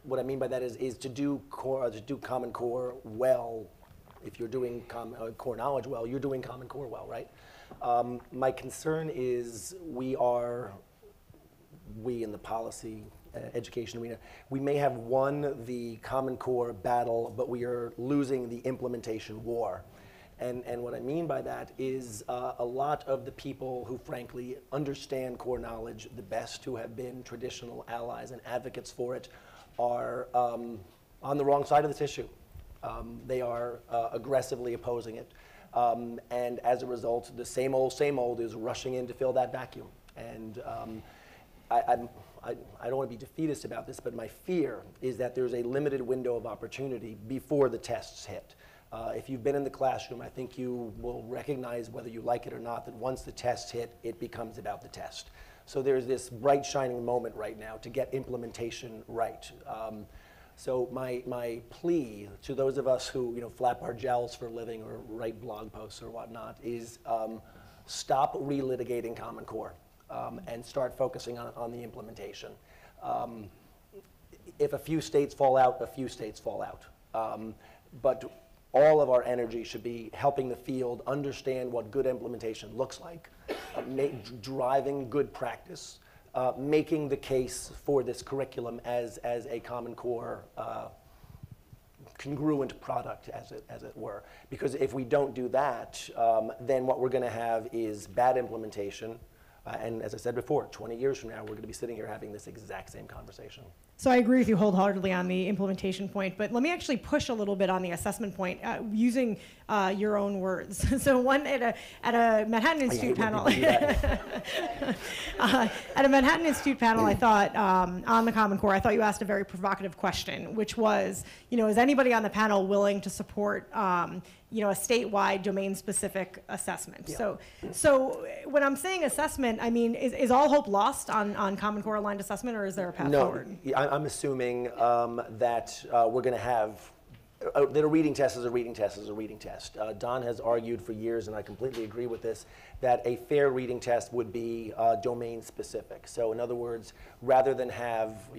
What I mean by that is to do Common Core well. If you're doing core knowledge well, you're doing Common Core well, right? My concern is we in the policy education arena, we may have won the Common Core battle, but we are losing the implementation war. And what I mean by that is a lot of the people who frankly understand core knowledge the best, who have been traditional allies and advocates for it, are on the wrong side of this issue. They are aggressively opposing it. And as a result, the same old is rushing in to fill that vacuum. And I don't want to be defeatist about this, but my fear is that there's a limited window of opportunity before the tests hit. If you've been in the classroom, I think you will recognize, whether you like it or not, that once the tests hit, it becomes about the test. So there's this bright shining moment right now to get implementation right. So my plea to those of us who flap our jowls for a living or write blog posts or whatnot is stop relitigating Common Core. And start focusing on the implementation. If a few states fall out, a few states fall out. But all of our energy should be helping the field understand what good implementation looks like, driving good practice, making the case for this curriculum as a Common Core congruent product, as it were. Because if we don't do that, then what we're going to have is bad implementation. And as I said before, 20 years from now, we're going to be sitting here having this exact same conversation. So I agree with you wholeheartedly on the implementation point, but let me actually push a little bit on the assessment point using your own words. So one at a Manhattan Institute panel, at a Manhattan Institute panel, I thought on the Common Core, I thought you asked a very provocative question, which was, is anybody on the panel willing to support a statewide domain-specific assessment? Yeah. So when I'm saying assessment, I mean, is all hope lost on Common Core aligned assessment, or is there a path forward? I'm assuming that we're going to have that a reading test is a reading test is a reading test. Don has argued for years, and I completely agree with this, that a fair reading test would be domain specific. So in other words, rather than have,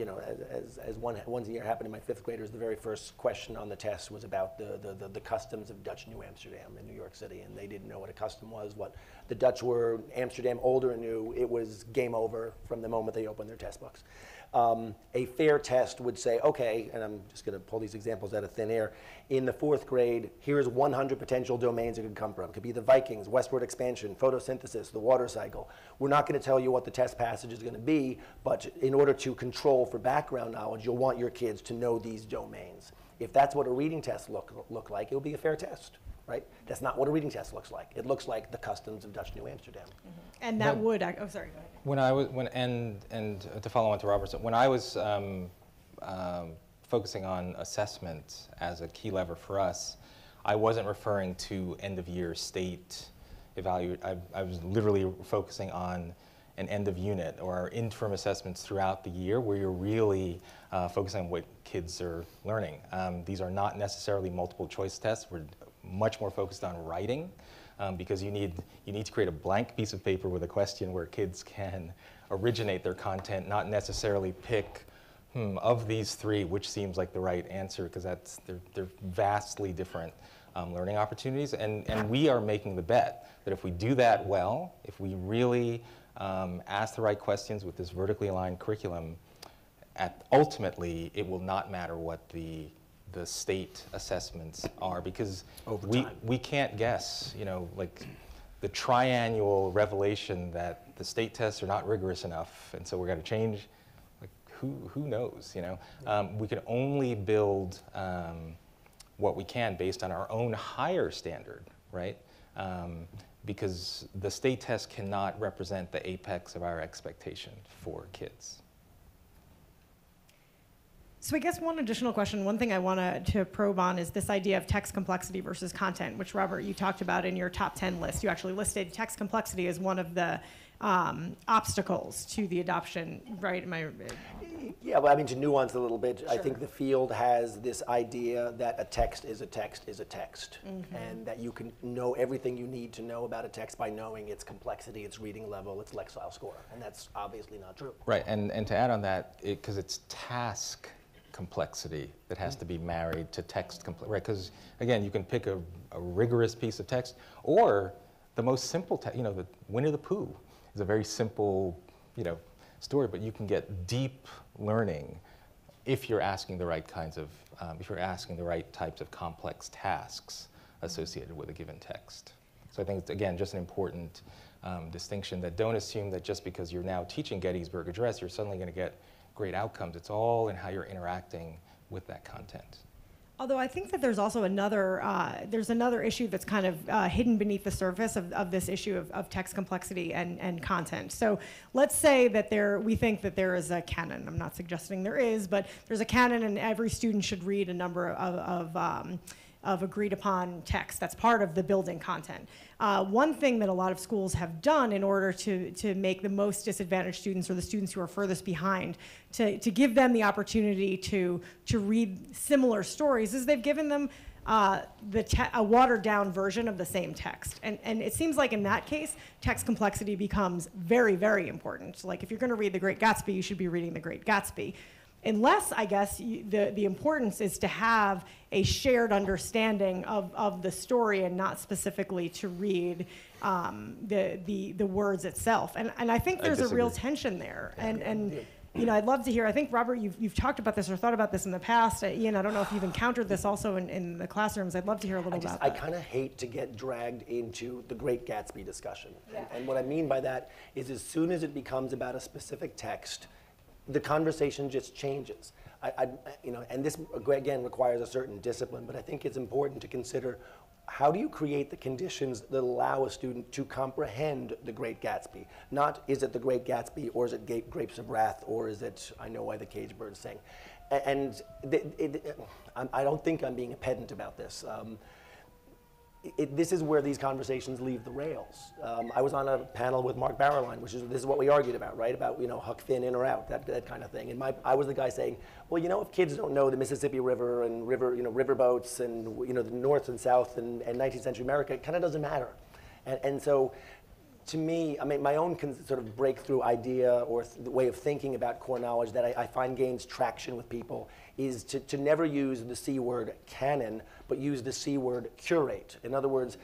as one year happened to my fifth graders, the very first question on the test was about the customs of Dutch New Amsterdam in New York City, and they didn't know what a custom was, what the Dutch were Amsterdam old or new. It was game over from the moment they opened their test books. A fair test would say, okay, and I'm just going to pull these examples out of thin air. In the fourth grade, here's 100 potential domains it could come from. It could be the Vikings, westward expansion, photosynthesis, the water cycle. We're not going to tell you what the test passage is going to be, but in order to control for background knowledge, you'll want your kids to know these domains. If that's what a reading test look like, it'll be a fair test. Right? That's not what a reading test looks like. It looks like the customs of Dutch New Amsterdam. Mm-hmm. And that would, sorry, go ahead. And to follow on to Robert's, when I was focusing on assessment as a key lever for us, I wasn't referring to end of year state evaluate. I was literally focusing on an end of unit or interim assessments throughout the year where you're really focusing on what kids are learning. These are not necessarily multiple choice tests. We're much more focused on writing because you need to create a blank piece of paper with a question where kids can originate their content, not necessarily pick, of these three, which seems like the right answer, because they're vastly different learning opportunities. And we are making the bet that if we do that well, if we really ask the right questions with this vertically aligned curriculum, ultimately it will not matter what the state assessments are, because we can't guess, like the triannual revelation that the state tests are not rigorous enough, and so we're going to change. Who knows, We can only build what we can based on our own higher standard, right? Because the state test cannot represent the apex of our expectation for kids. So I guess one additional question, one thing I wanted to probe on is this idea of text complexity versus content, which, Robert, you talked about in your top 10 list. You actually listed text complexity as one of the obstacles to the adoption, right? Yeah, well, I mean, to nuance a little bit, sure. I think the field has this idea that a text is a text is a text, and that you can know everything you need to know about a text by knowing its complexity, its reading level, its lexile score, and that's obviously not true. Right, and to add on that, because it's task complexity that has to be married to text complexity, right? Because again, you can pick a rigorous piece of text, or the most simple text, the Winnie the Pooh is a very simple, story, but you can get deep learning if you're asking the right kinds of, if you're asking the right types of complex tasks associated with a given text. So I think it's, again, just an important distinction, that don't assume that just because you're now teaching Gettysburg Address, you're suddenly going to get great outcomes. It's all in how you're interacting with that content. Although I think that there's also another issue that's kind of hidden beneath the surface of this issue of text complexity and content. So let's say that we think that there is a canon. I'm not suggesting there is, but there's a canon, and every student should read a number of agreed upon text. That's part of the building content. One thing that a lot of schools have done in order to make the most disadvantaged students, or the students who are furthest behind, to give them the opportunity to read similar stories, is they've given them a watered down version of the same text. And it seems like in that case, text complexity becomes very, very important. Like if you're gonna read The Great Gatsby, you should be reading The Great Gatsby. Unless, I guess, the importance is to have a shared understanding of the story and not specifically to read the words itself. And I think there's a real tension there. And I'd love to hear, I think, Robert, you've talked about this or thought about this in the past. Ian, I don't know if you've encountered this also in the classrooms. I'd love to hear a little about that. I kind of hate to get dragged into the Great Gatsby discussion. Yeah. And what I mean by that is, as soon as it becomes about a specific text, the conversation just changes. And this, again, requires a certain discipline, but I think it's important to consider, how do you create the conditions that allow a student to comprehend The Great Gatsby? Not, is it The Great Gatsby, or is it Grapes of Wrath, or is it I Know Why the Caged Bird Sing? And I don't think I'm being a pedant about this. This is where these conversations leave the rails. I was on a panel with Mark Barrowline, this is what we argued about, right? About, Huck Finn in or out, that kind of thing. And I was the guy saying, well, if kids don't know the Mississippi River and riverboats and the North and South and 19th century America, it kind of doesn't matter. And so, to me, I mean, my own sort of breakthrough idea or the way of thinking about core knowledge that I find gains traction with people is to never use the C word canon, but use the C word curate. In other words,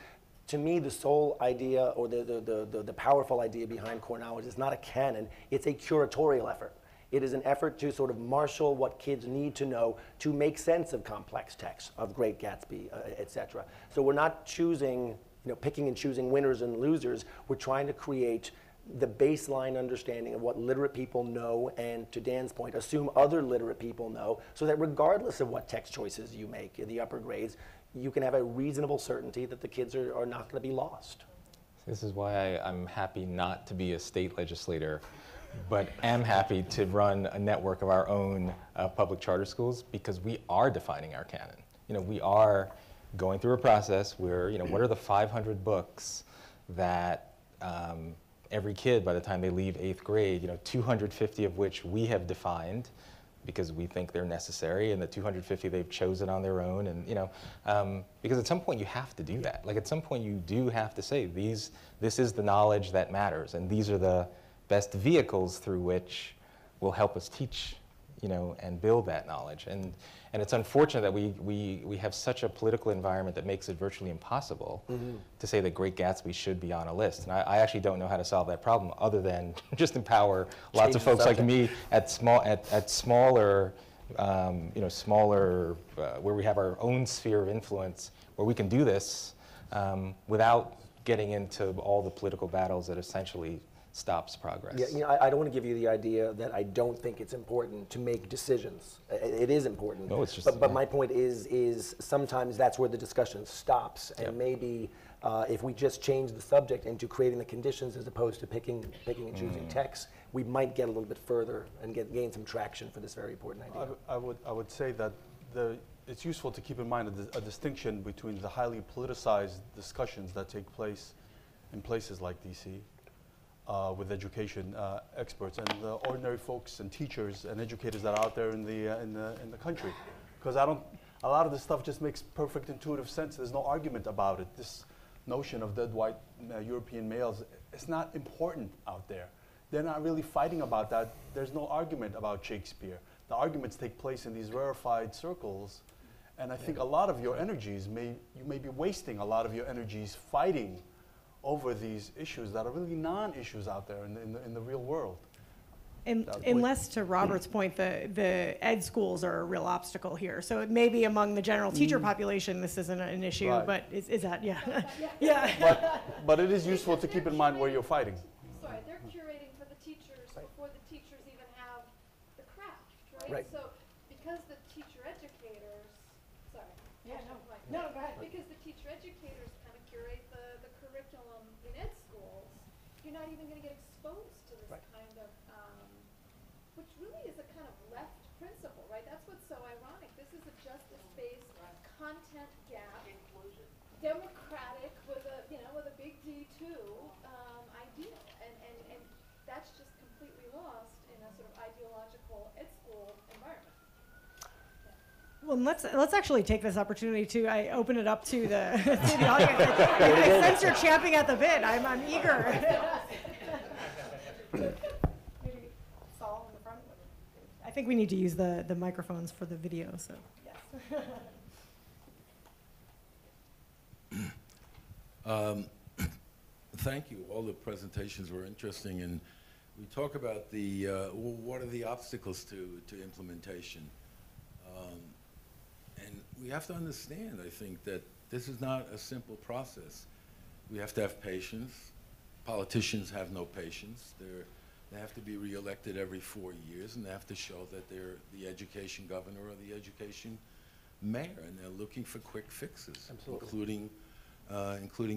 to me, the sole idea or the powerful idea behind core knowledge is not a canon, it's a curatorial effort. It is an effort to sort of marshal what kids need to know to make sense of complex texts, of Great Gatsby, et cetera. So we're not choosing, picking and choosing winners and losers. We're trying to create the baseline understanding of what literate people know, and to Dan's point, assume other literate people know, so that regardless of what text choices you make in the upper grades, you can have a reasonable certainty that the kids are not going to be lost. This is why I'm happy not to be a state legislator, but am happy to run a network of our own public charter schools, because we are defining our canon. We are going through a process where, what are the 500 books that every kid, by the time they leave 8th grade, 250 of which we have defined because we think they're necessary, and the 250 they've chosen on their own, and because at some point you have to do that. Like at some point you do have to say, this is the knowledge that matters, and these are the best vehicles through which will help us teach, you know, and build that knowledge. And it's unfortunate that we have such a political environment that makes it virtually impossible to say that Great Gatsby should be on a list. And I actually don't know how to solve that problem other than just empower lots of folks like me at smaller, you know, smaller, where we have our own sphere of influence, where we can do this without getting into all the political battles that essentially stops progress. Yeah, you know, I don't want to give you the idea that I don't think it's important to make decisions. It is important. No, it's just. But my point is sometimes that's where the discussion stops, and maybe if we just change the subject into creating the conditions as opposed to picking and choosing texts, we might get a little bit further and gain some traction for this very important idea. I would say that it's useful to keep in mind a distinction between the highly politicized discussions that take place in places like D.C. With education experts and the ordinary folks and teachers and educators that are out there in the country, because a lot of this stuff just makes perfect intuitive sense. There's no argument about it. This notion of dead white European males, it's not important out there. They're not really fighting about that. There's no argument about Shakespeare. The arguments take place in these rarefied circles, and I think a lot of your energies you may be wasting a lot of your energies fighting over these issues that are really non-issues out there in the real world. Unless, to Robert's point, the ed schools are a real obstacle here. So it may be among the general teacher population this isn't an issue, Right. but is that, yeah. Yeah. But it is useful to keep in mind where you're fighting. Sorry, they're curating for the teachers before the teachers even have the craft, right? Right. So because the teacher educators, sorry. Yeah, no. Mike. No, go ahead. Because the teacher educators kind of curate the curriculum in ed schools, you're not even going to get exposed to this kind of, which really is a kind of left principle, right? That's what's so ironic. This is a justice-based content gap, democratic with a, you know, with a big D2 ideal, and that's just completely lost in a sort of ideological ed school environment. Well, let's actually take this opportunity to open it up to the, to the audience. I sense you're champing at the bit. I'm eager. Maybe Saul in the front. I think we need to use the microphones for the video. So yes. Thank you. All the presentations were interesting, and we talk about the what are the obstacles to implementation. And we have to understand, I think, that this is not a simple process. We have to have patience. Politicians have no patience. They have to be reelected every 4 years, and they have to show that they're the education governor or the education mayor, and they're looking for quick fixes, including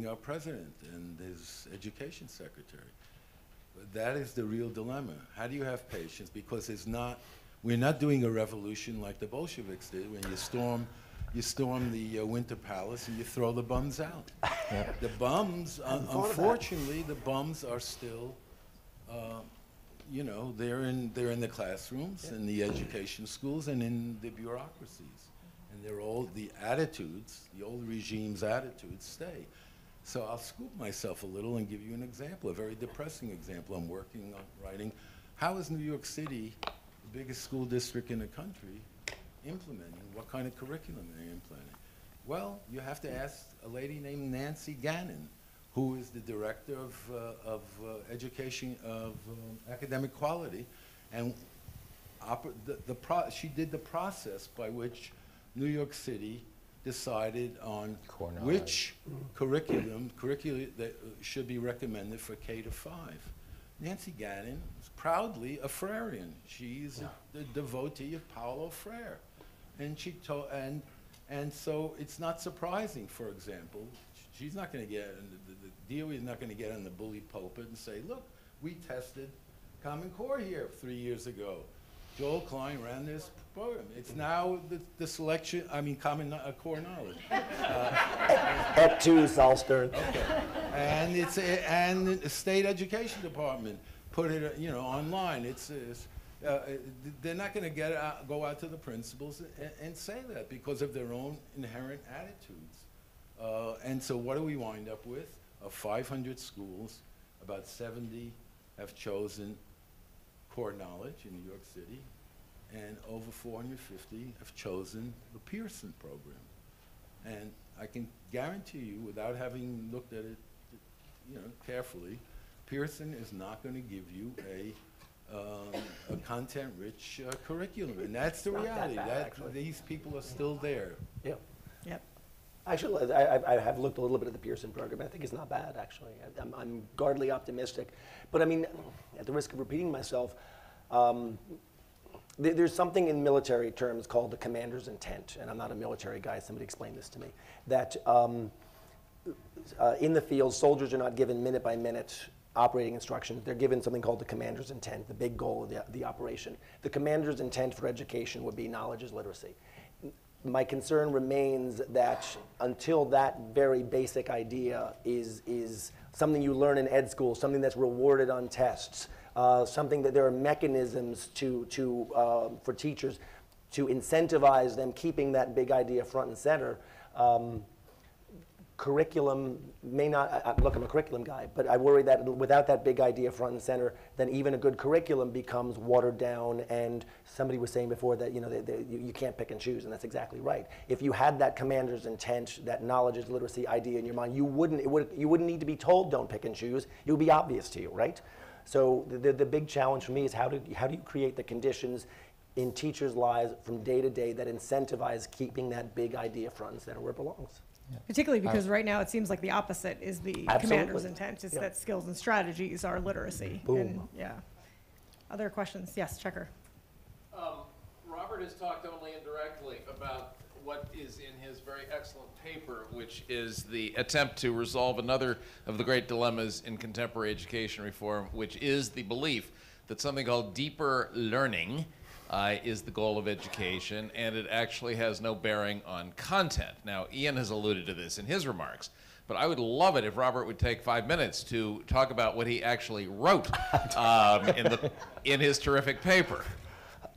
our president and his education secretary. But that is the real dilemma. How do you have patience? Because we're not doing a revolution like the Bolsheviks did, when you storm the Winter Palace and you throw the bums out. Yeah. The bums, unfortunately, the bums are still, you know, they're in the classrooms, in the education schools, and in the bureaucracies. And they're all the attitudes, the old regime's attitudes stay. So I'll scoop myself a little and give you an example, a very depressing example. I'm working on writing. How is New York City, the biggest school district in the country, implementing? What kind of curriculum are they implementing? Well, you have to ask a lady named Nancy Gannon, who is the director of education, of academic quality, and she did the process by which New York City decided on which curricula that should be recommended for K to 5. Nancy Gannon is proudly a Freirean. She's a devotee of Paulo Freire, and and so it's not surprising. For example, she's not going to get the DOE is not going to get on the bully pulpit and say, "Look, we tested Common Core here 3 years ago. Joel Klein ran this program. It's now the selection. I mean, Common Core knowledge." At 2, Saul Stern. Okay. And the state education department put it, you know, online. They're not going to go out to the principals and say that because of their own inherent attitudes. And so what do we wind up with? Of 500 schools, about 70 have chosen core knowledge in New York City, and over 450 have chosen the Pearson program. And I can guarantee you, without having looked at it, carefully, Pearson is not going to give you a content-rich curriculum, and that's the reality. These people are still there. Yeah. Yep. Actually, I have looked a little bit at the Pearson program. I think it's not bad, actually. I'm guardedly optimistic. But I mean, at the risk of repeating myself, there's something in military terms called the commander's intent, and I'm not a military guy, somebody explained this to me, that in the field, soldiers are not given minute-by-minute operating instructions. They're given something called the commander's intent, the big goal of the operation. The commander's intent for education would be knowledge is literacy. My concern remains that until that very basic idea is something you learn in ed school, something that's rewarded on tests, something that there are mechanisms for teachers to incentivize them keeping that big idea front and center. Curriculum may not, look, I'm a curriculum guy, but I worry that without that big idea front and center, then even a good curriculum becomes watered down, and somebody was saying before that you can't pick and choose, and that's exactly right. If you had that commander's intent, that knowledge is literacy idea in your mind, you wouldn't need to be told don't pick and choose. It would be obvious to you, right? So the big challenge for me is how do you create the conditions in teachers' lives from day to day that incentivize keeping that big idea front and center where it belongs. Particularly because right now it seems like the opposite is the commander's intent. It's that skills and strategies are literacy. Boom. And, yeah. Other questions? Yes, Checker. Robert has talked only indirectly about what is in his very excellent paper, which is the attempt to resolve another of the great dilemmas in contemporary education reform, which is the belief that something called deeper learning is the goal of education, and it actually has no bearing on content. Now, Ian has alluded to this in his remarks, but I would love it if Robert would take 5 minutes to talk about what he actually wrote in his terrific paper.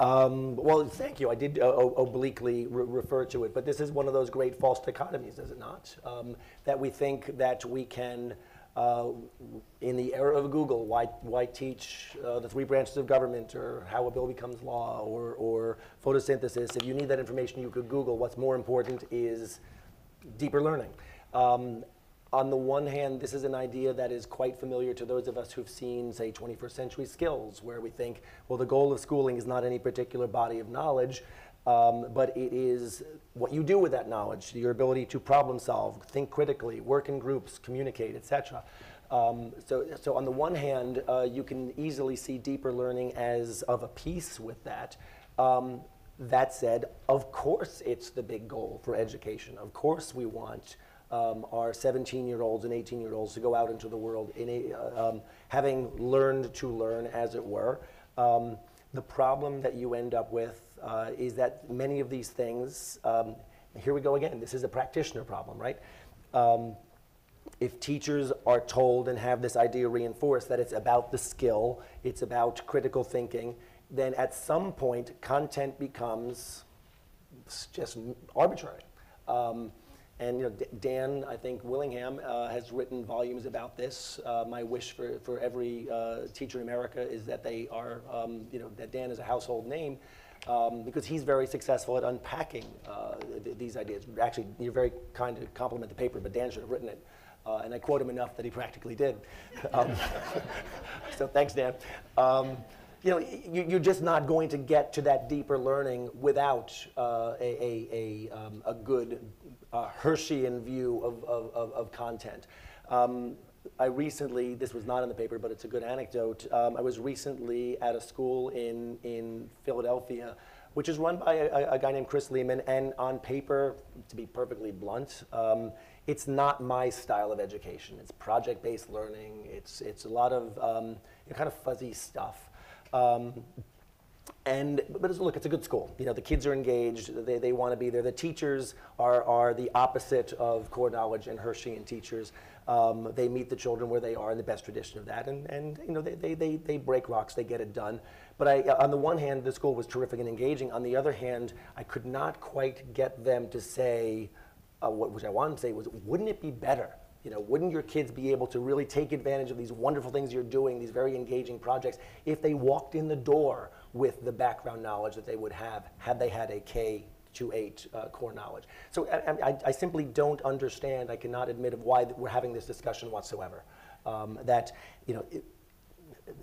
Well, thank you. I did obliquely refer to it, but this is one of those great false dichotomies, is it not? That we think that we can, in the era of Google, why teach the 3 branches of government, or how a bill becomes law, or photosynthesis? If you need that information, you could Google. What's more important is deeper learning. On the one hand, this is an idea that is quite familiar to those of us who've seen, say, 21st century skills, where we think, well, the goal of schooling is not any particular body of knowledge, but it is what you do with that knowledge, your ability to problem solve, think critically, work in groups, communicate, etc. So on the one hand, you can easily see deeper learning as of a piece with that. That said, of course it's the big goal for education. Of course we want our 17-year-olds and 18-year-olds to go out into the world having learned to learn, as it were. The problem that you end up with is that many of these things, here we go again, this is a practitioner problem, right? If teachers are told and have this idea reinforced that it's about the skill, it's about critical thinking, then at some point content becomes just arbitrary. And Dan, I think Willingham has written volumes about this. My wish for every teacher in America is that they are, that Dan is a household name, because he's very successful at unpacking these ideas. Actually, you're very kind to compliment the paper, but Dan should have written it. And I quote him enough that he practically did. So thanks, Dan. You're just not going to get to that deeper learning without a good Hirschian view of content. I recently, this was not in the paper, but it's a good anecdote. I was recently at a school in Philadelphia, which is run by a guy named Chris Lehman, and on paper, to be perfectly blunt, it's not my style of education. It's project-based learning. It's a lot of kind of fuzzy stuff. But look, it's a good school. The kids are engaged. They want to be there. The teachers are the opposite of core knowledge and Hirschian teachers. They meet the children where they are in the best tradition of that, and they break rocks. They get it done. But on the one hand, the school was terrific and engaging. On the other hand, I could not quite get them to say, which I wanted to say was, wouldn't it be better You know, wouldn't your kids be able to really take advantage of these wonderful things you're doing, these very engaging projects, if they walked in the door with the background knowledge that they would have had they had a K-8 core knowledge? So I simply don't understand, I cannot admit of why we're having this discussion whatsoever. That, you know,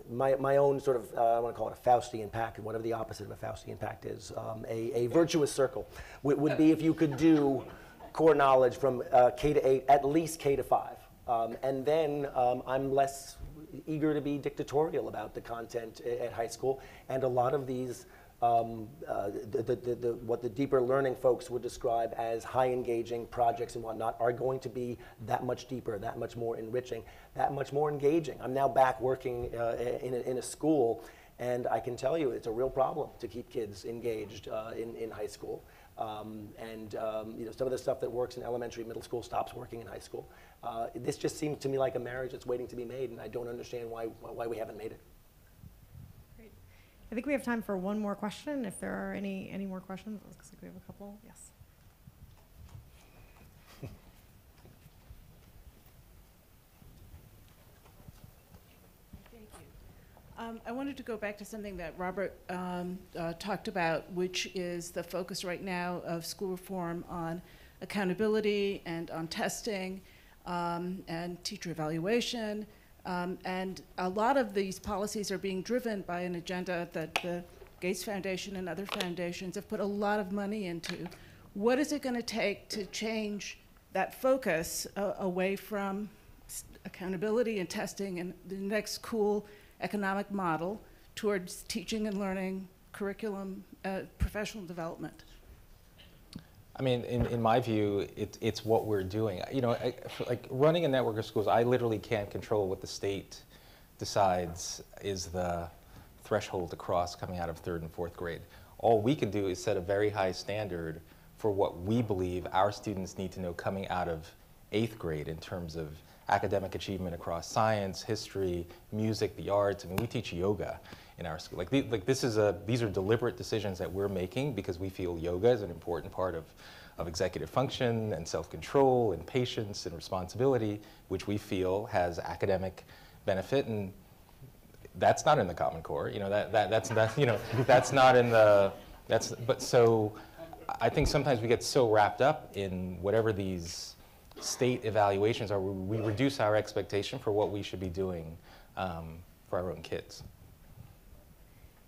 my own sort of, I want to call it a Faustian pact, and whatever the opposite of a Faustian pact is, a virtuous circle would be if you could do core knowledge from K to 8, at least K to 5. And then I'm less eager to be dictatorial about the content at high school. And a lot of these, what the deeper learning folks would describe as high engaging projects and whatnot are going to be that much deeper, that much more enriching, that much more engaging. I'm now back working in a school, and I can tell you it's a real problem to keep kids engaged in high school. You know, some of the stuff that works in elementary, middle school stops working in high school. This just seems to me like a marriage that's waiting to be made, and I don't understand why we haven't made it. Great. I think we have time for one more question. If there are any more questions, it looks like we have a couple. Yes. I wanted to go back to something that Robert talked about, which is the focus right now of school reform on accountability and on testing and teacher evaluation. And a lot of these policies are being driven by an agenda that the Gates Foundation and other foundations have put a lot of money into. What is it going to take to change that focus away from accountability and testing and the next cool economic model towards teaching and learning, curriculum, professional development? I mean, in my view, it's what we're doing. You know, like running a network of schools, I literally can't control what the state decides is the threshold to cross coming out of 3rd and 4th grade. All we can do is set a very high standard for what we believe our students need to know coming out of 8th grade in terms of academic achievement across science, history, music, the arts. I mean, we teach yoga in our school. These are deliberate decisions that we're making because we feel yoga is an important part of executive function and self-control and patience and responsibility, which we feel has academic benefit, and that's not in the Common Core. You know, that's you know, that's not in the, but so I think sometimes we get so wrapped up in whatever these state evaluations are, we reduce our expectation for what we should be doing for our own kids.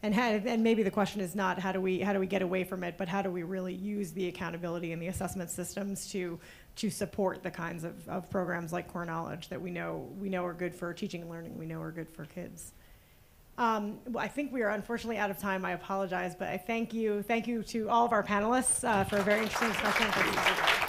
And maybe the question is not how do we get away from it, but how do we really use the accountability and the assessment systems to support the kinds of programs like Core Knowledge that we know are good for teaching and learning, we know are good for kids. Well, I think we are unfortunately out of time. I apologize, but I thank you to all of our panelists for a very interesting discussion.